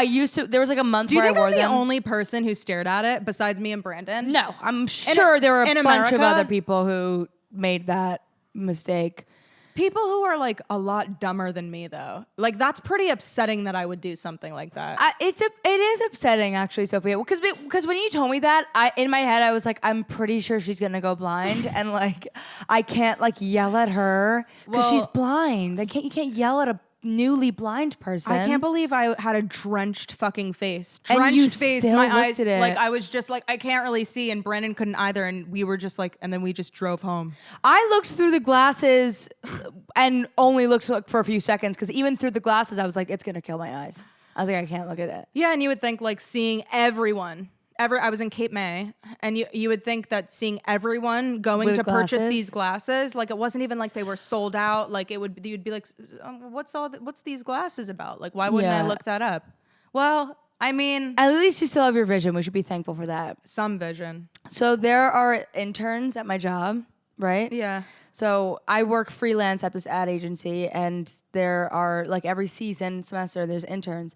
used to. There was like a month where I wore them. Do you think I'm the only person who stared at it besides me and Brandon? No, I'm sure there were a bunch of other people who made that mistake. People who are like a lot dumber than me, though. Like, that's pretty upsetting that I would do something like that. It is upsetting, actually, Sophia. Because when you told me that, in my head I was like, I'm pretty sure she's gonna go blind, and like I can't like yell at her because she's blind. You can't yell at a newly blind person. I can't believe I had a drenched fucking face. And you My eyes, like, I was just like, I can't really see, and Brandon couldn't either, and we were just like, and then we just drove home. I looked through the glasses and only looked for a few seconds, because even through the glasses, I was like, it's gonna kill my eyes. I was like, I can't look at it. Yeah, and you would think like seeing everyone. I was in Cape May, and you would think that seeing everyone going to purchase these glasses, like, it wasn't even like they were sold out. Like, you'd be like, what's these glasses about? Like, why wouldn't I look that up? Well, I mean, at least you still have your vision. We should be thankful for that. Some vision. So there are interns at my job, right? Yeah. So I work freelance at this ad agency, and there are like every semester there's interns,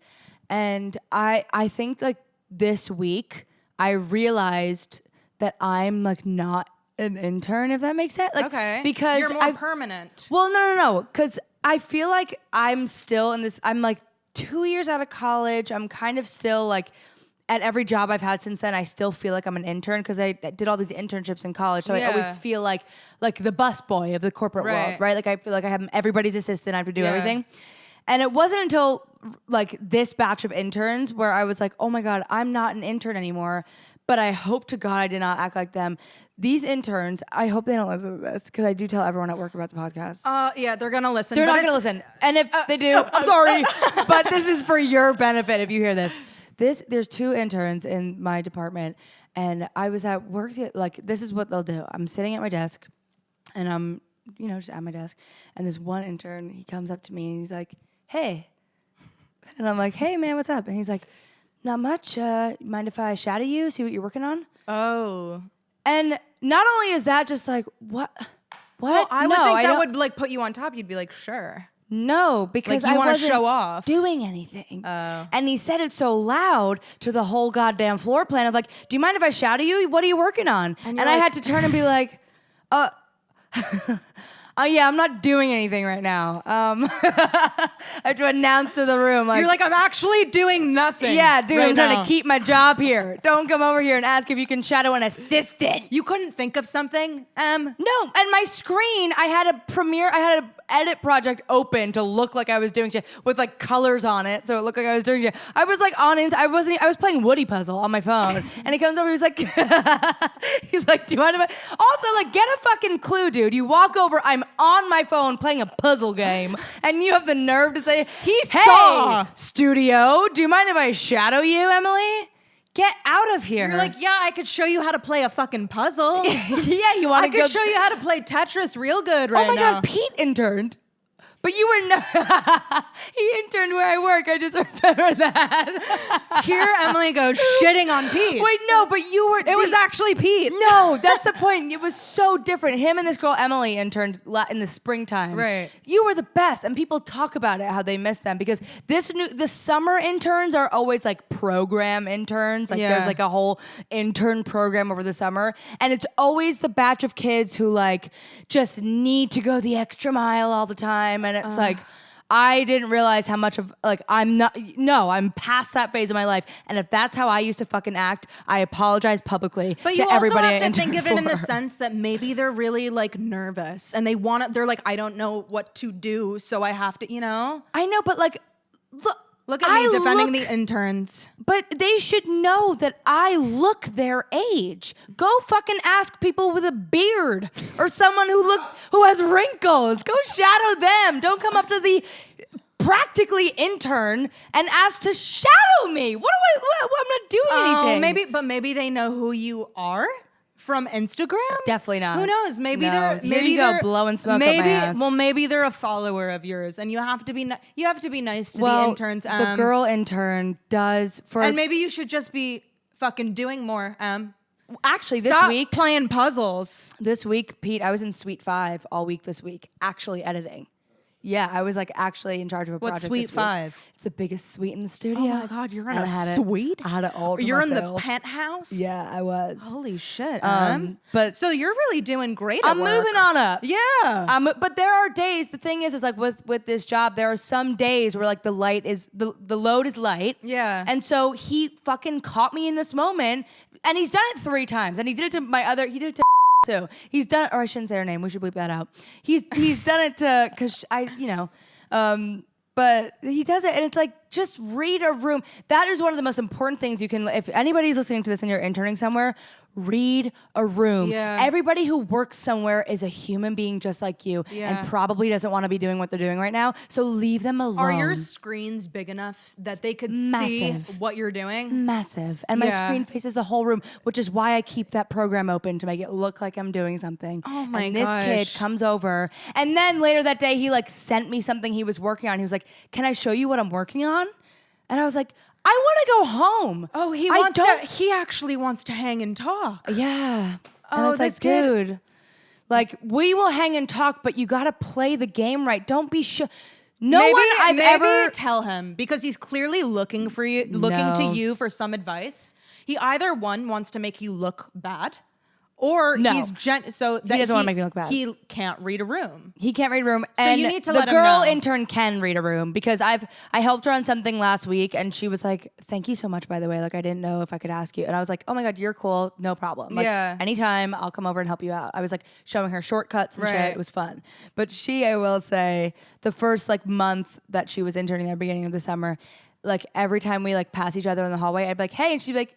and I think like this week I realized that I'm like not an intern, if that makes sense. Like, okay. Because you're more permanent. Well, no. Because I feel like I'm still in this. I'm like 2 years out of college. I'm kind of still like at every job I've had since then. I still feel like I'm an intern because I did all these internships in college. So I always feel like the busboy of the corporate world, right? Like, I feel like I have everybody's assistant. I have to do everything. And it wasn't until like this batch of interns where I was like, oh my God, I'm not an intern anymore. But I hope to God I did not act like them. These interns, I hope they don't listen to this, because I do tell everyone at work about the podcast. Yeah, they're gonna listen. They're not gonna listen. And if they do, I'm sorry. But this is for your benefit if you hear this. There's 2 interns in my department, and I was at work, like, this is what they'll do. I'm sitting at my desk, and I'm, just at my desk, and this one intern, he comes up to me, and he's like, hey. And I'm like, hey, man, what's up? And he's like, not much. Mind if I shadow you, see what you're working on? Oh. And not only is that just like, what? Well, I would think that would like put you on top. You'd be like, sure. No, because like, you I wasn't show off. doing anything. Oh. And he said it so loud to the whole goddamn floor plan of like, do you mind if I shadow you? What are you working on? And I had to turn and be like, yeah, I'm not doing anything right now. I have to announce to the room. Like, you're like, I'm actually doing nothing. Yeah, dude, right I'm trying now. to keep my job here. Don't come over here and ask if you can shadow an assistant. You couldn't think of something? No, and my screen, I had a edit project open to look like I was doing shit with like colors on it, so it looked like I was doing shit. I was like I was playing Woody Puzzle on my phone, and he comes over, he's like, do you mind if I? Also, like, get a fucking clue, dude. You walk over, I'm on my phone playing a puzzle game, and you have the nerve to say, hey, saw. Studio, do you mind if I shadow you, Emily? Get out of here. You're like, yeah, I could show you how to play a fucking puzzle. Yeah, you want to go? I could show you how to play Tetris real good right now. Oh my God, Pete interned. But you were not. He interned where I work. I just remember that. Here, Emily goes shitting on Pete. Wait, no, but you were. It was actually Pete. No, that's the point. It was so different. Him and this girl Emily interned in the springtime. Right. You were the best, and people talk about it how they miss them because the summer interns are always like program interns. Like there's like a whole intern program over the summer, and it's always the batch of kids who like just need to go the extra mile all the time, and it's like. I didn't realize how much of like I'm past that phase of my life, and if that's how I used to fucking act, I apologize publicly but to you everybody. Also have to think of it in the sense that maybe they're really like nervous and they're like, I don't know what to do, so I have to, I know, but like, look at me defending the interns. But they should know that I look their age. Go fucking ask people with a beard or someone who has wrinkles. Go shadow them. Don't come up to the practically intern and ask to shadow me. I'm not doing anything. Maybe they know who you are from Instagram. Definitely not. Who knows? Maybe no. Maybe they're blowing smoke up my ass. Well, maybe they're a follower of yours, and you have to be nice to the interns. The girl intern does and maybe you should just be fucking doing more. Actually, Stop this week playing puzzles. This week, Pete, I was in Suite 5 all week this week, actually editing. Yeah, I was like actually in charge of a project. What's Suite 5? It's the biggest suite in the studio. Oh my God, you're in a suite? I had it all. You're in the penthouse? Yeah, I was. Holy shit. But so you're really doing great at I'm work. moving on up. Yeah. But there are days. The thing is like with this job, there are some days where like the load is light. Yeah. And so he fucking caught me in this moment, and he's done it 3 times, and he did it to He did it to too. He's done, or I shouldn't say her name. We should bleep that out. He's done it to, cause but he does it, and it's like, just read a room. That is one of the most important things you can, if anybody's listening to this and you're interning somewhere, read a room. Yeah. Everybody who works somewhere is a human being just like you and probably doesn't want to be doing what they're doing right now. So leave them alone. Are your screens big enough that they could see what you're doing? Massive. And my screen faces the whole room, which is why I keep that program open to make it look like I'm doing something. Oh my gosh. And this kid comes over, and then later that day he like sent me something he was working on. He was like, "Can I show you what I'm working on?" And I was like, I want to go home. Oh, he actually wants to hang and talk. Yeah. Oh, and it's like, dude, like, we will hang and talk, but you got to play the game right. Don't be sure. Maybe tell him, because he's clearly looking for you, looking to you for some advice. He either wants to make you look bad, or he's so that he doesn't want to make me look bad. He can't read a room. He can't read a room. So and you need to the let him girl know. intern can read a room, because I helped her on something last week, and she was like, "Thank you so much, by the way. Like, I didn't know if I could ask you." And I was like, "Oh my God, you're cool. No problem. Like, anytime I'll come over and help you out." I was like showing her shortcuts and shit. It was fun. But I will say, the first like month that she was interning at the beginning of the summer, like every time we like pass each other in the hallway, I'd be like, "Hey," and she'd be like,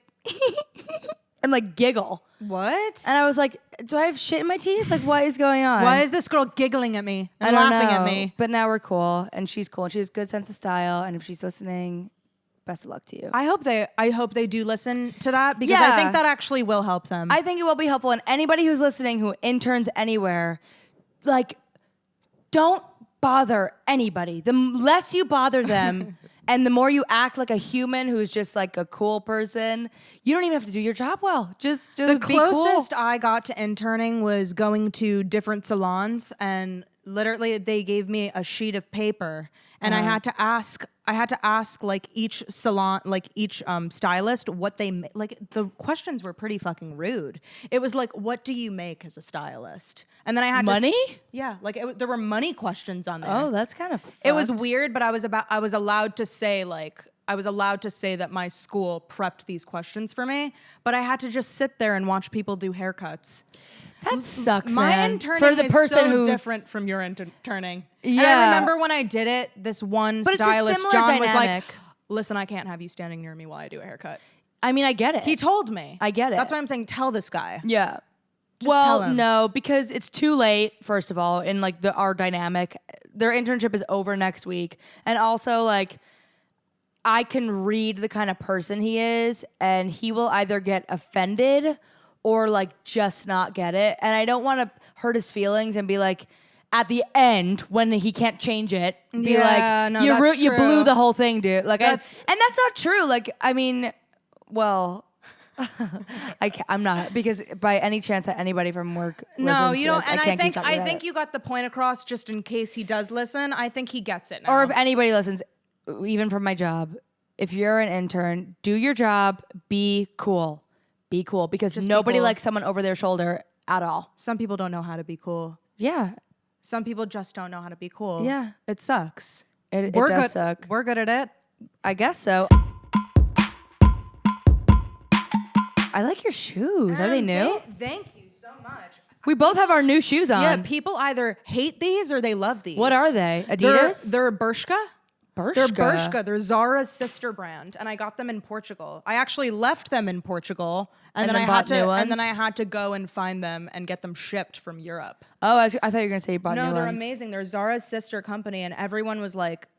and like giggle. What? And I was like, do I have shit in my teeth? Like, what is going on? Why is this girl giggling at me and I don't laughing know. at me? But now we're cool, and she's cool, and she has a good sense of style. And if she's listening, best of luck to you. I hope they do listen to that, because I think that actually will help them. I think it will be helpful. And anybody who's listening who interns anywhere, like, don't bother anybody. The less you bother them, and the more you act like a human who's just like a cool person, you don't even have to do your job well. Just the be cool. closest I got to interning was going to different salons, and literally they gave me a sheet of paper, and I had to ask like each salon, like each stylist what they like. The questions were pretty fucking rude. It was like, what do you make as a stylist? And then I had money. There were money questions on there. Oh, that's kind of fucked. It was weird, but I was allowed to say that my school prepped these questions for me, but I had to just sit there and watch people do haircuts. That sucks, My man. interning For the is person so who different from your interning. Yeah. And I remember when I did it, this one But stylist, it's a similar John, was dynamic. like, "Listen, I can't have you standing near me while I do a haircut." I mean, I get it. He told me. I get it. That's why I'm saying, tell this guy. Yeah. Just well, tell him. no, because it's too late, first of all, in like our dynamic. Their internship is over next week. And also, like, I can read the kind of person he is, and he will either get offended or like just not get it. And I don't want to hurt his feelings and be like, at the end when he can't change it, be like, no, you blew the whole thing, dude. Like, and that's not true. Like, I mean, well, I'm not, because by any chance that anybody from work no, you don't. This, and I think you got the point across. Just in case he does listen, I think he gets it now. Or if anybody listens, even from my job, if you're an intern, do your job, be cool, because just nobody likes someone over their shoulder at all. Some people don't know how to be cool. Yeah. Some people just don't know how to be cool. Yeah. It sucks. It does suck. We're good at it. I guess so. I like your shoes. Are they new? Thank you so much. We both have our new shoes on. Yeah, people either hate these or they love these. What are they? Adidas? They're Bershka. Bershka. They're Bershka. They're Zara's sister brand, and I got them in Portugal. I actually left them in Portugal, and then I had to go and find them and get them shipped from Europe. Oh, I thought you were gonna say you bought new ones. No, they're amazing. They're Zara's sister company, and everyone was like,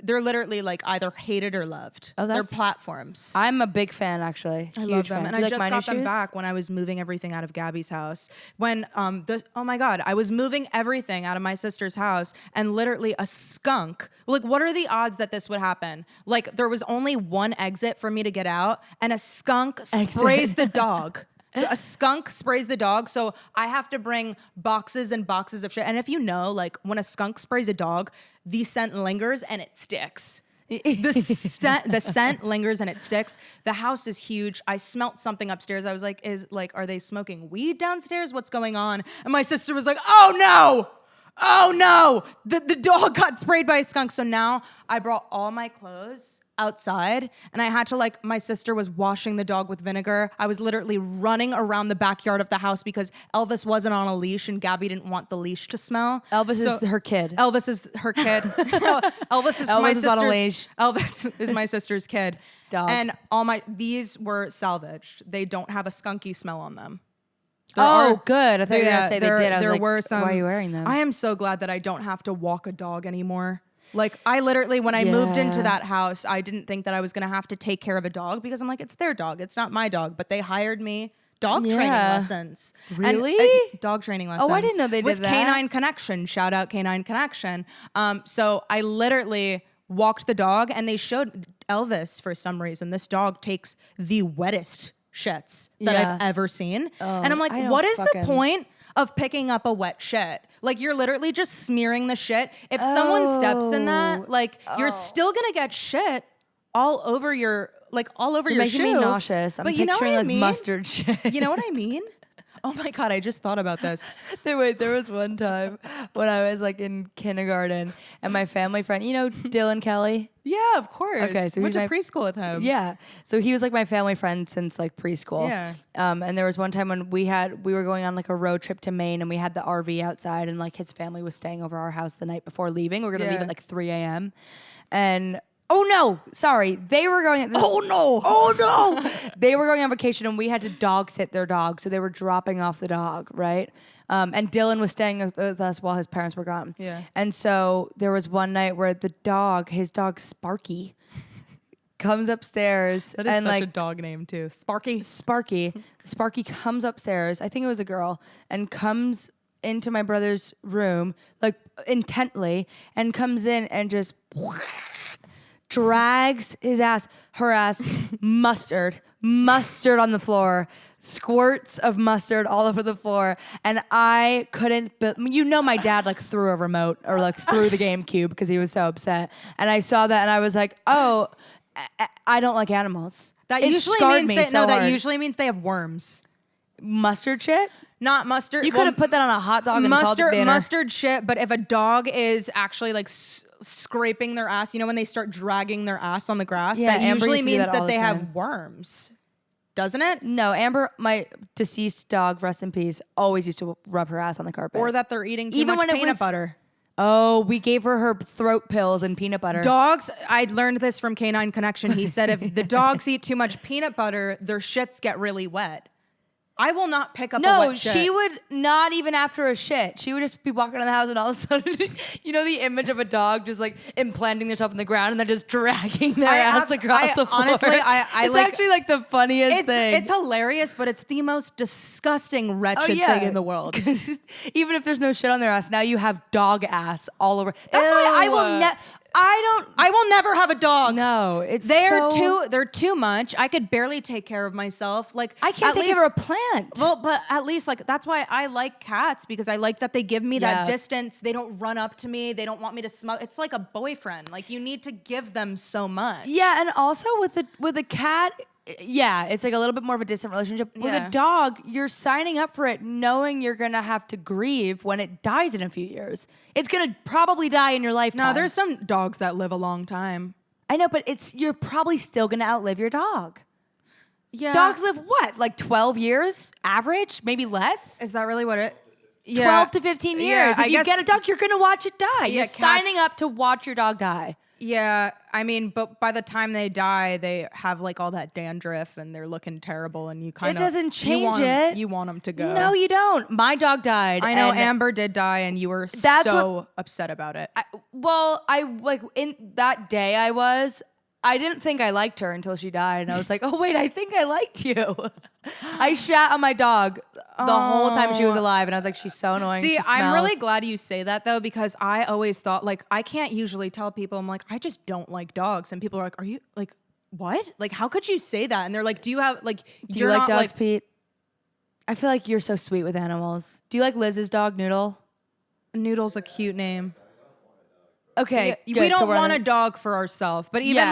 they're literally like either hated or loved. Oh, they're platforms. I'm a big fan, actually. I love them, and I just got them back when I was moving everything out of Gabby's house. When oh my god, I was moving everything out of my sister's house, and literally a skunk. Like, what are the odds that this would happen? Like, there was only one exit for me to get out, and a skunk sprays the dog. A skunk sprays the dog, so I have to bring boxes and boxes of shit. And if you know, like, when a skunk sprays a dog, the scent lingers and it sticks. The scent lingers and it sticks. The house is huge. I smelt something upstairs. I was like, are they smoking weed downstairs? What's going on? And my sister was like, oh no, the dog got sprayed by a skunk. So now I brought all my clothes outside, and I had to, like, my sister was washing the dog with vinegar. I was literally running around the backyard of the house because Elvis wasn't on a leash and Gabby didn't want the leash to smell. Elvis is her kid. Elvis is her kid. Elvis is on a leash. Elvis is my sister's kid. Dog. And these were salvaged. They don't have a skunky smell on them. Good. I thought you were gonna say they did. There were some. Why are you wearing them? I am so glad that I don't have to walk a dog anymore. Like, I literally, when I moved into that house, I didn't think that I was going to have to take care of a dog because I'm like, it's their dog. It's not my dog. But they hired me dog training lessons. Really? Dog training lessons. Oh, I didn't know they did that. With Canine Connection. Shout out Canine Connection. So I literally walked the dog, and they showed Elvis, for some reason, this dog takes the wettest shits that I've ever seen. And I'm like, what is the point of picking up a wet shit? Like, you're literally just smearing the shit. If someone steps in that, like, you're still gonna get shit all over your shoe. You're making me nauseous. I'm picturing like mustard shit. You know what I mean? Oh my God, I just thought about this. There was one time when I was like in kindergarten, and my family friend, you know Dylan Kelly? Yeah, of course. Okay, so went to preschool with him. Yeah, so he was like my family friend since like preschool. Yeah. And there was one time when we were going on like a road trip to Maine, and we had the RV outside, and like his family was staying over our house the night before leaving. We were gonna leave at like 3 a.m. And oh no, sorry. They were going. Oh no. They were going on vacation, and we had to dog sit their dog, so they were dropping off the dog, right? And Dylan was staying with us while his parents were gone. Yeah. And so there was one night where his dog Sparky, comes upstairs. That is and such like a dog name too. Sparky comes upstairs. I think it was a girl, and comes into my brother's room like intently, and comes in and just drags her ass, mustard on the floor, squirts of mustard all over the floor. And I couldn't, but my dad like threw a remote or like threw the GameCube because he was so upset. And I saw that, and I was like, oh, I don't like animals. That usually means they have worms. Mustard shit? Not mustard. You could have put that on a hot dog and called it dinner. Mustard shit, but if a dog is actually like scraping their ass, when they start dragging their ass on the grass, that usually means that they have worms. Doesn't it? No, Amber, my deceased dog, rest in peace, always used to rub her ass on the carpet. Or that they're eating too much peanut butter. Oh, we gave her throat pills and peanut butter. Dogs, I learned this from Canine Connection. He said if the dogs eat too much peanut butter, their shits get really wet. I will not pick up a No, wet shit. she would not even after a shit. She would just be walking around the house and all of a sudden, you know the image of a dog just like implanting themselves in the ground and they're just dragging their ass across the floor. Honestly, it's actually like the funniest thing. It's hilarious, but it's the most disgusting, wretched thing in the world. Even if there's no shit on their ass, now you have dog ass all over. That's why I will never have a dog. No, they're too much. I could barely take care of myself. Like I can't take care of a plant. Well, but at least like that's why I like cats because I like that they give me that distance. They don't run up to me. They don't want me to smell. It's like a boyfriend. Like you need to give them so much. Yeah, and also with a cat, yeah, it's like a little bit more of a distant relationship. With a dog, you're signing up for it knowing you're going to have to grieve when it dies in a few years. It's going to probably die in your lifetime. No, there's some dogs that live a long time. I know, but you're probably still going to outlive your dog. Yeah. Dogs live what? Like 12 years average? Maybe less? Is that really what it 12 to 15 years. If you get a dog, you're going to watch it die. You're signing up to watch your dog die. Yeah, I mean, but by the time they die, they have like all that dandruff and they're looking terrible, and you kind of it doesn't change it. You want them to go. No, you don't. My dog died. I know Amber did die, and you were so upset about it. I like in that day I didn't think I liked her until she died, and I was like, oh wait, I think I liked you. I shat on my dog the whole time she was alive, and I was like, she's so annoying. See, I'm really glad you say that though, because I always thought like I can't usually tell people I'm like I just don't like dogs, and people are like, are you like what? Like how could you say that? And they're like, do you have like do you like dogs, Pete? I feel like you're so sweet with animals. Do you like Liz's dog, Noodle? Noodle's a cute name. Okay, we don't want a dog for ourselves, but even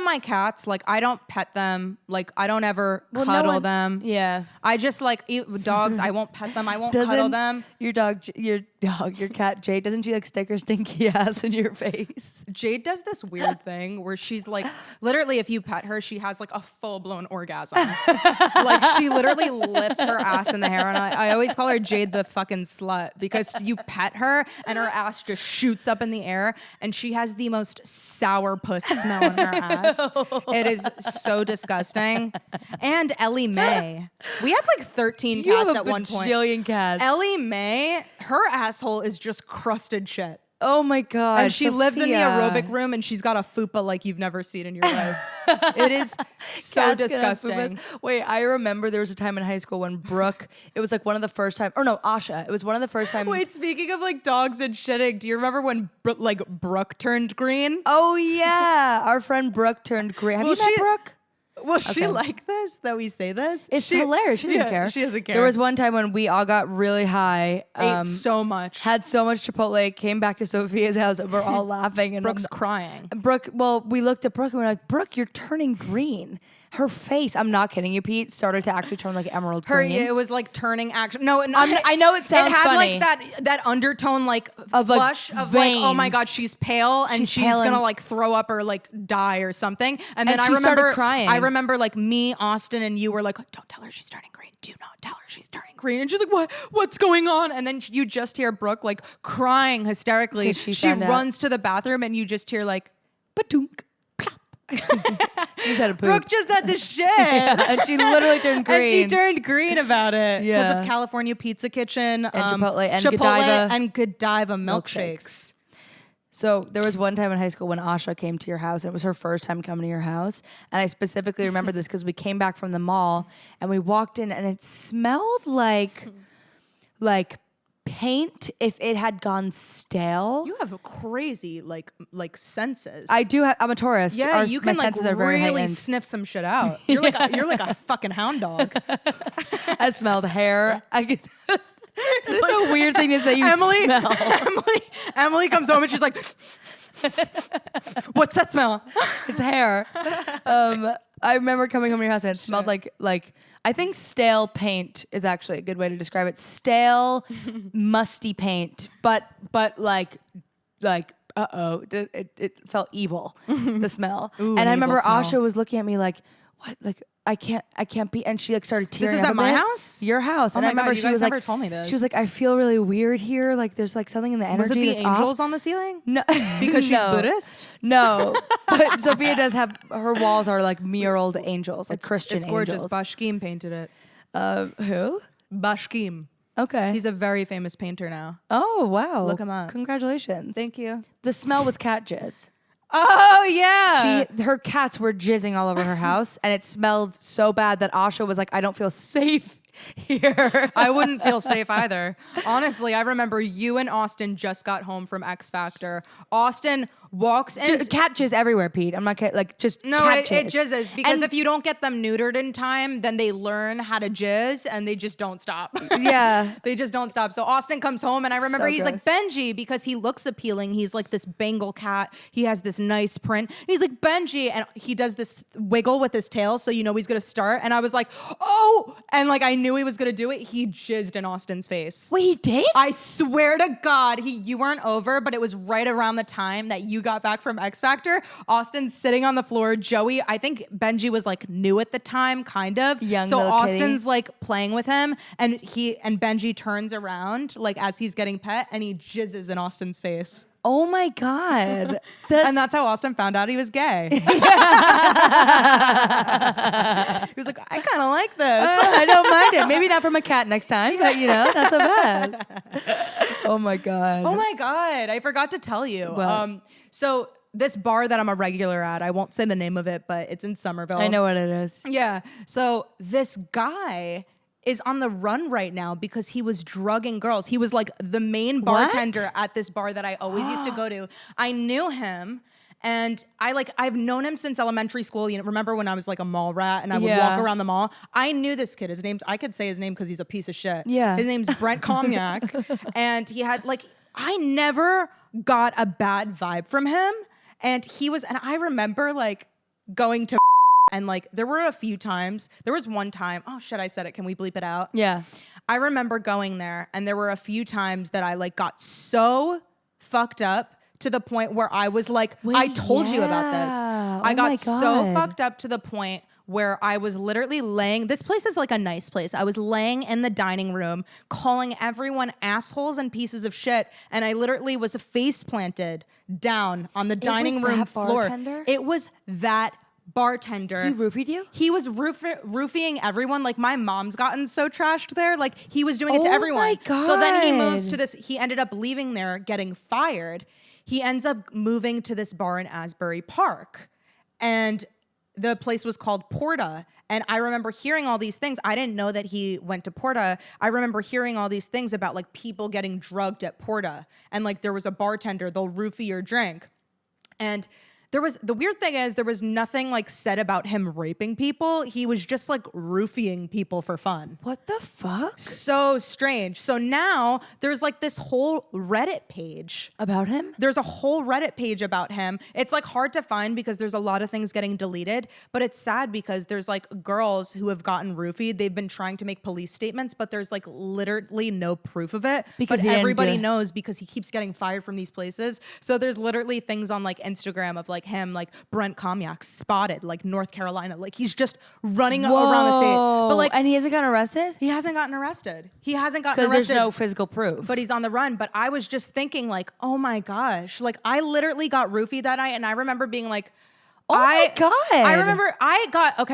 my cats, like I don't pet them, like I don't ever cuddle them. Yeah, I just like dogs. I won't pet them. I won't cuddle them. Your cat Jade, doesn't she like stick her stinky ass in your face? Jade does this weird thing where she's like, literally, if you pet her, she has like a full blown orgasm. Like she literally lifts her ass in the air, and I always call her Jade the fucking slut because you pet her and her ass just shoots up in the air. And she has the most sour puss smell in her ass. It is so disgusting. And Ellie Mae. We had like 13 cats at one point. Bajillion cats. Ellie Mae, her asshole is just crusted shit. Oh my God. And she lives in the aerobic room and she's got a fupa like you've never seen in your life. It is so disgusting. Wait, I remember there was a time in high school when Brooke, it was like one of the first times, or no, Asha. It was one of the first times. Wait, speaking of like dogs and shitting, do you remember when Brooke turned green? Oh yeah. Our friend Brooke turned green. Have you met Brooke? Will she like this, that we say this? It's hilarious. She doesn't care. She doesn't care. There was one time when we all got really high. Ate so much. Had so much Chipotle, came back to Sophia's house, and we're all laughing. And Brooke's crying. We looked at Brooke and we're like, Brooke, you're turning green. Her face, I'm not kidding you, Pete, started to actually turn like emerald green. It was like turning action. No, I know it sounds funny. It had like that undertone like of flush of veins. like, oh my God, she's pale and she's gonna like throw up or like die or something. And then I remember started crying. I remember like me, Austin, and you were like, don't tell her she's turning green. Do not tell her she's turning green. And she's like, what's going on? And then you just hear Brooke like crying hysterically. She runs to the bathroom and you just hear like, ba-dunk. Just had a poop. Brooke just had to shit. And she literally turned green. And she turned green about it. Because of California Pizza Kitchen. And Chipotle and Godiva milkshakes. So there was one time in high school when Asha came to your house, and it was her first time coming to your house. And I specifically remember this because we came back from the mall and we walked in and it smelled like paint if it had gone stale. You have a crazy like senses. I do. I'm a Taurus. Yeah, you can like really sniff some shit out. You're like a fucking hound dog. I smelled hair. It's a weird thing to say. Smell. Emily comes home and she's like, "What's that smell?" It's hair. I remember coming home to your house and it smelled like I think stale paint is actually a good way to describe it. Stale, musty paint, but like it felt evil. The smell. Ooh, and I remember smell. Asha was looking at me like, what? Like I can't be. And she like started tearing. This is up at my house? Your house. Oh And my I remember God, you she guys was never like, told me this. She was like, I feel really weird here. Like there's like something in the energy. Was it the that's angels off. on the ceiling? No, because she's Buddhist. No, but Sophia does have her walls are like muraled angels, like Christian It's gorgeous. angels. Bashkim painted it. Who? Bashkim. Okay. He's a very famous painter now. Oh, wow. Look him up. Congratulations. Thank you. The smell was cat jizz. Oh, yeah. Her cats were jizzing all over her house, and it smelled so bad that Asha was like, I don't feel safe here. I wouldn't feel safe either. Honestly, I remember you and Austin just got home from X Factor. Austin walks in. Cat jizz everywhere, Pete. I'm not kidding. Like, just No, cat it jizz. jizzes because if you don't get them neutered in time, then they learn how to jizz and they just don't stop. Yeah. They just don't stop. So Austin comes home and I remember So he's gross. like, Benji, because he looks appealing. He's like this Bengal cat. He has this nice print. And he's like, Benji. And he does this wiggle with his tail. So you know he's going to start. And I was like, oh. And like I knew he was going to do it. He jizzed in Austin's face. Wait, he did? I swear to God, you weren't over, but it was right around the time that you got back from X Factor. Austin's sitting on the floor. Joey, I think Benji was like new at the time, kind of. Young so little Austin's kitty. like playing with him, and Benji turns around like as he's getting pet, and he jizzes in Austin's face. Oh my God. And that's how Austin found out he was gay. He was like, I kind of like this. I don't mind it. Maybe not from a cat next time, but not so bad. Oh my God. Oh my God, I forgot to tell you. What? So this bar that I'm a regular at, I won't say the name of it, but it's in Somerville. I know what it is. Yeah. So this guy is on the run right now because he was drugging girls. He was like the main bartender at this bar that I always used to go to. I knew him. And I've known him since elementary school. You know, remember when I was like a mall rat and I would walk around the mall? I knew this kid. I could say his name because he's a piece of shit. Yeah. His name's Brent Cognac. And he had I never got a bad vibe from him. And I remember like going to and like there were a few times. There was one time. Oh shit, I said it. Can we bleep it out? Yeah. I remember going there and there were a few times that I like got so fucked up to the point where I was like, I told you about this. I got so fucked up to the point where I was literally this place is like a nice place. I was laying in the dining room calling everyone assholes and pieces of shit. And I literally was face planted down on the dining room floor. It was that bartender. He roofied you? He was roofing everyone. Like my mom's gotten so trashed there. Like he was doing it to everyone. Oh my God. So then he moves to this. He ended up leaving there, getting fired. He ends up moving to this bar in Asbury Park. And the place was called Porta. And I remember hearing all these things. I didn't know that he went to Porta. I remember hearing all these things about like people getting drugged at Porta. And like there was a bartender, they'll roofie your drink. And the weird thing is there was nothing like said about him raping people. He was just like roofing people for fun. What the fuck? So strange. So now there's like this whole Reddit page. About him? There's a whole Reddit page about him. It's like hard to find because there's a lot of things getting deleted, but it's sad because there's like girls who have gotten roofied. They've been trying to make police statements, but there's like literally no proof of it. Because but everybody knows because he keeps getting fired from these places. So there's literally things on like Instagram of like him, like Brent Cognac spotted, like North Carolina. Like he's just running around the state. But like, and he hasn't gotten arrested? He hasn't gotten arrested. Because there's no physical proof. But he's on the run. But I was just thinking like, oh my gosh. Like I literally got roofied that night and I remember being like, my God. I remember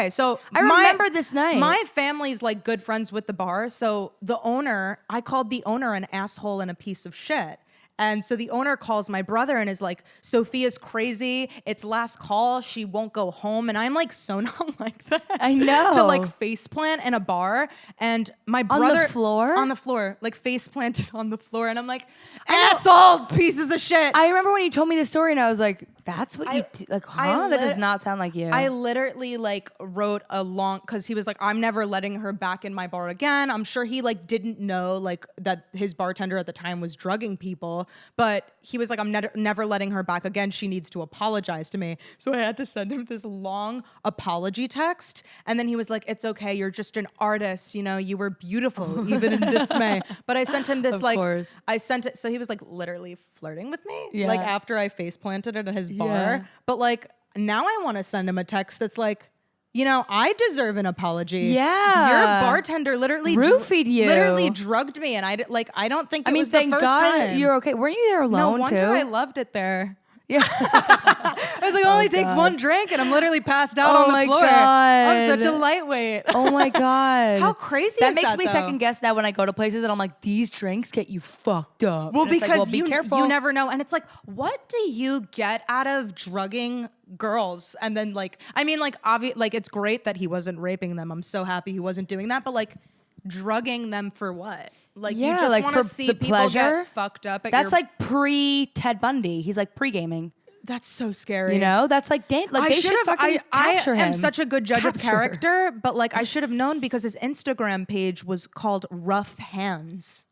so I remember this night. My family's like good friends with the bar. So I called the owner an asshole and a piece of shit. And so the owner calls my brother and is like, Sophia's crazy. It's last call. She won't go home. And I'm like, so not like that. I know. To like face plant in a bar. And my brother. On the floor? On the floor. Like face planted on the floor. And I'm like, assholes, pieces of shit. I remember when you told me the story and I was like, that's what you do? Like, huh? That does not sound like you. I literally like wrote because he was like, I'm never letting her back in my bar again. I'm sure he like didn't know like that his bartender at the time was drugging people, but he was like, I'm never letting her back again. She needs to apologize to me. So I had to send him this long apology text. And then he was like, it's okay. You're just an artist. You know, you were beautiful, even in dismay. But I sent him this I sent it. So he was like literally flirting with me. Like after I face planted it at his bar. Yeah. But like now I want to send him a text that's like, you know, I deserve an apology. Yeah. Your bartender literally roofied you. Literally drugged me. And I don't think it was the thank first God time. You're okay. Weren't you there alone no wonder too? I loved it there. Yeah. I was like, it only takes one drink, and I'm literally passed out on the floor. God. I'm such a lightweight. Oh my God. How crazy that is makes that, me though? second guess now when I go to places and I'm like, these drinks get you fucked up. Well, And it's because like, be careful. you never know. And it's like, what do you get out of drugging girls? And then like, I mean, like, like it's great that he wasn't raping them. I'm so happy he wasn't doing that. But like, drugging them for what? Like, you just like want to for see the people pleasure? get fucked up. That's like pre-Ted Bundy. He's like pre-gaming. That's so scary. You know, that's like they should fucking capture him. I am such a good judge of character, but like I should have known because his Instagram page was called Rough Hands.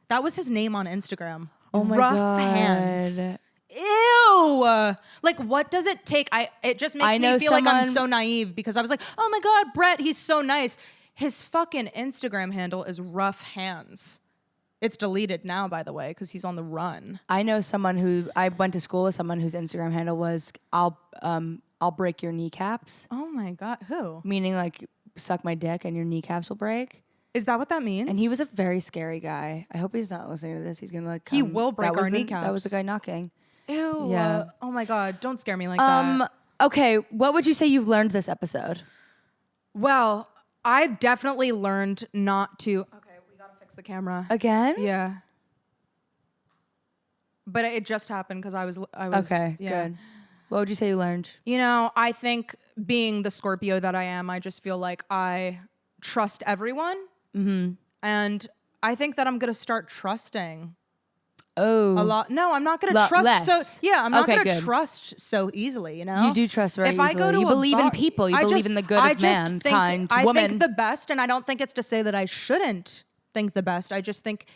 That was his name on Instagram. Oh my Rough God. Hands. Ew. Like, what does it take? It just makes me feel like I'm so naive because I was like, oh my God, Brett, he's so nice. His fucking Instagram handle is Rough Hands. It's deleted now, by the way, because he's on the run. I know someone who I went to school with someone whose Instagram handle was I'll break your kneecaps. Oh my God, who? Meaning like suck my dick and your kneecaps will break. Is that what that means? And he was a very scary guy. I hope he's not listening to this. He's gonna like he will break our kneecaps. That was the guy knocking. Ew. Yeah. Oh my God, don't scare me like that. Okay, what would you say you've learned this episode? Well, I definitely learned not to. Okay, we gotta fix the camera Again? Yeah. But it just happened because I was. Okay, good. What would you say you learned? You know, I think being the Scorpio that I am, I just feel like I trust everyone. Mm-hmm. And I think that I'm gonna start trusting. Oh, a lot. No, I'm not gonna trust. Less. So yeah, I'm not gonna good. trust so easily. You know, you do trust very easily. I go to you believe in people. You believe in the good of mankind. I woman. think the best, and I don't think it's to say that I shouldn't think the best. I just think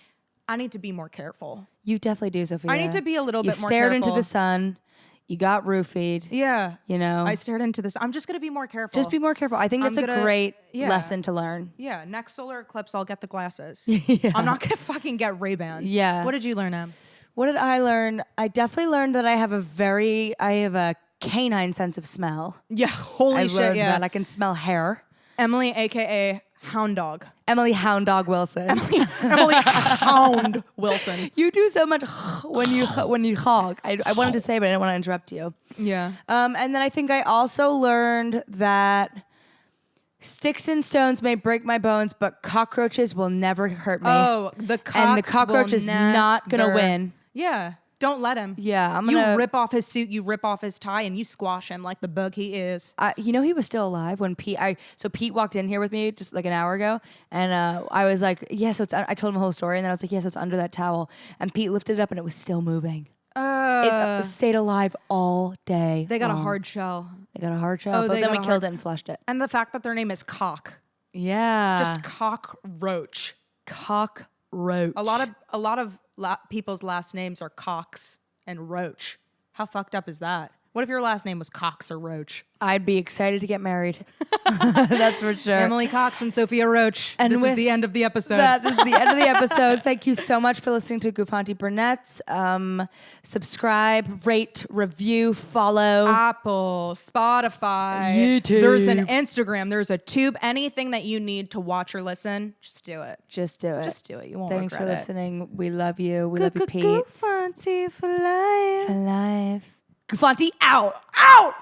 I need to be more careful. You definitely do, Sophia. I need to be a little bit more careful. You stared careful. into the sun. You got roofied. Yeah. You know. I stared into this. I'm just going to be more careful. Just be more careful. I think that's a great lesson to learn. Yeah. Next solar eclipse, I'll get the glasses. Yeah. I'm not going to fucking get Ray-Bans. Yeah. What did you learn, Em? What did I learn? I definitely learned that I have a canine sense of smell. Yeah. Holy shit. I learned Yeah. that I can smell hair. Emily, AKA Hound Dog. Emily Hound Dog Wilson. Emily Hound Wilson. You do so much when you hog. I wanted to say, but I didn't want to interrupt you. Yeah. And then I think I also learned that sticks and stones may break my bones, but cockroaches will never hurt me. Oh, the cockroach is not gonna win. Yeah. Don't let him. Yeah, You rip off his suit, you rip off his tie, and you squash him like the bug he is. You know he was still alive when Pete. So Pete walked in here with me just like an hour ago, and I was like, "Yeah." So I told him the whole story, and then I was like, "Yeah." So it's under that towel, and Pete lifted it up, and it was still moving. It stayed alive all day. They got a hard shell. They got a hard shell, but then we killed it and flushed it. And the fact that their name is Cock. Yeah, Just cockroach. Cockroach. A lot of people's last names are Cox and Roach. How fucked up is that? What if your last name was Cox or Roach? I'd be excited to get married. That's for sure. Emily Cox and Sophia Roach. And this is the end of the episode. This is the end of the episode. Thank you so much for listening to Guffanti Brunettes. Subscribe, rate, review, follow. Apple, Spotify. YouTube. There's an Instagram. There's a tube. Anything that you need to watch or listen, just do it. Just do it. Just do it. You won't Thanks for regret it. listening. We love you. We love you, Pete. Guffanti for life. For life. Guffanti out. Out!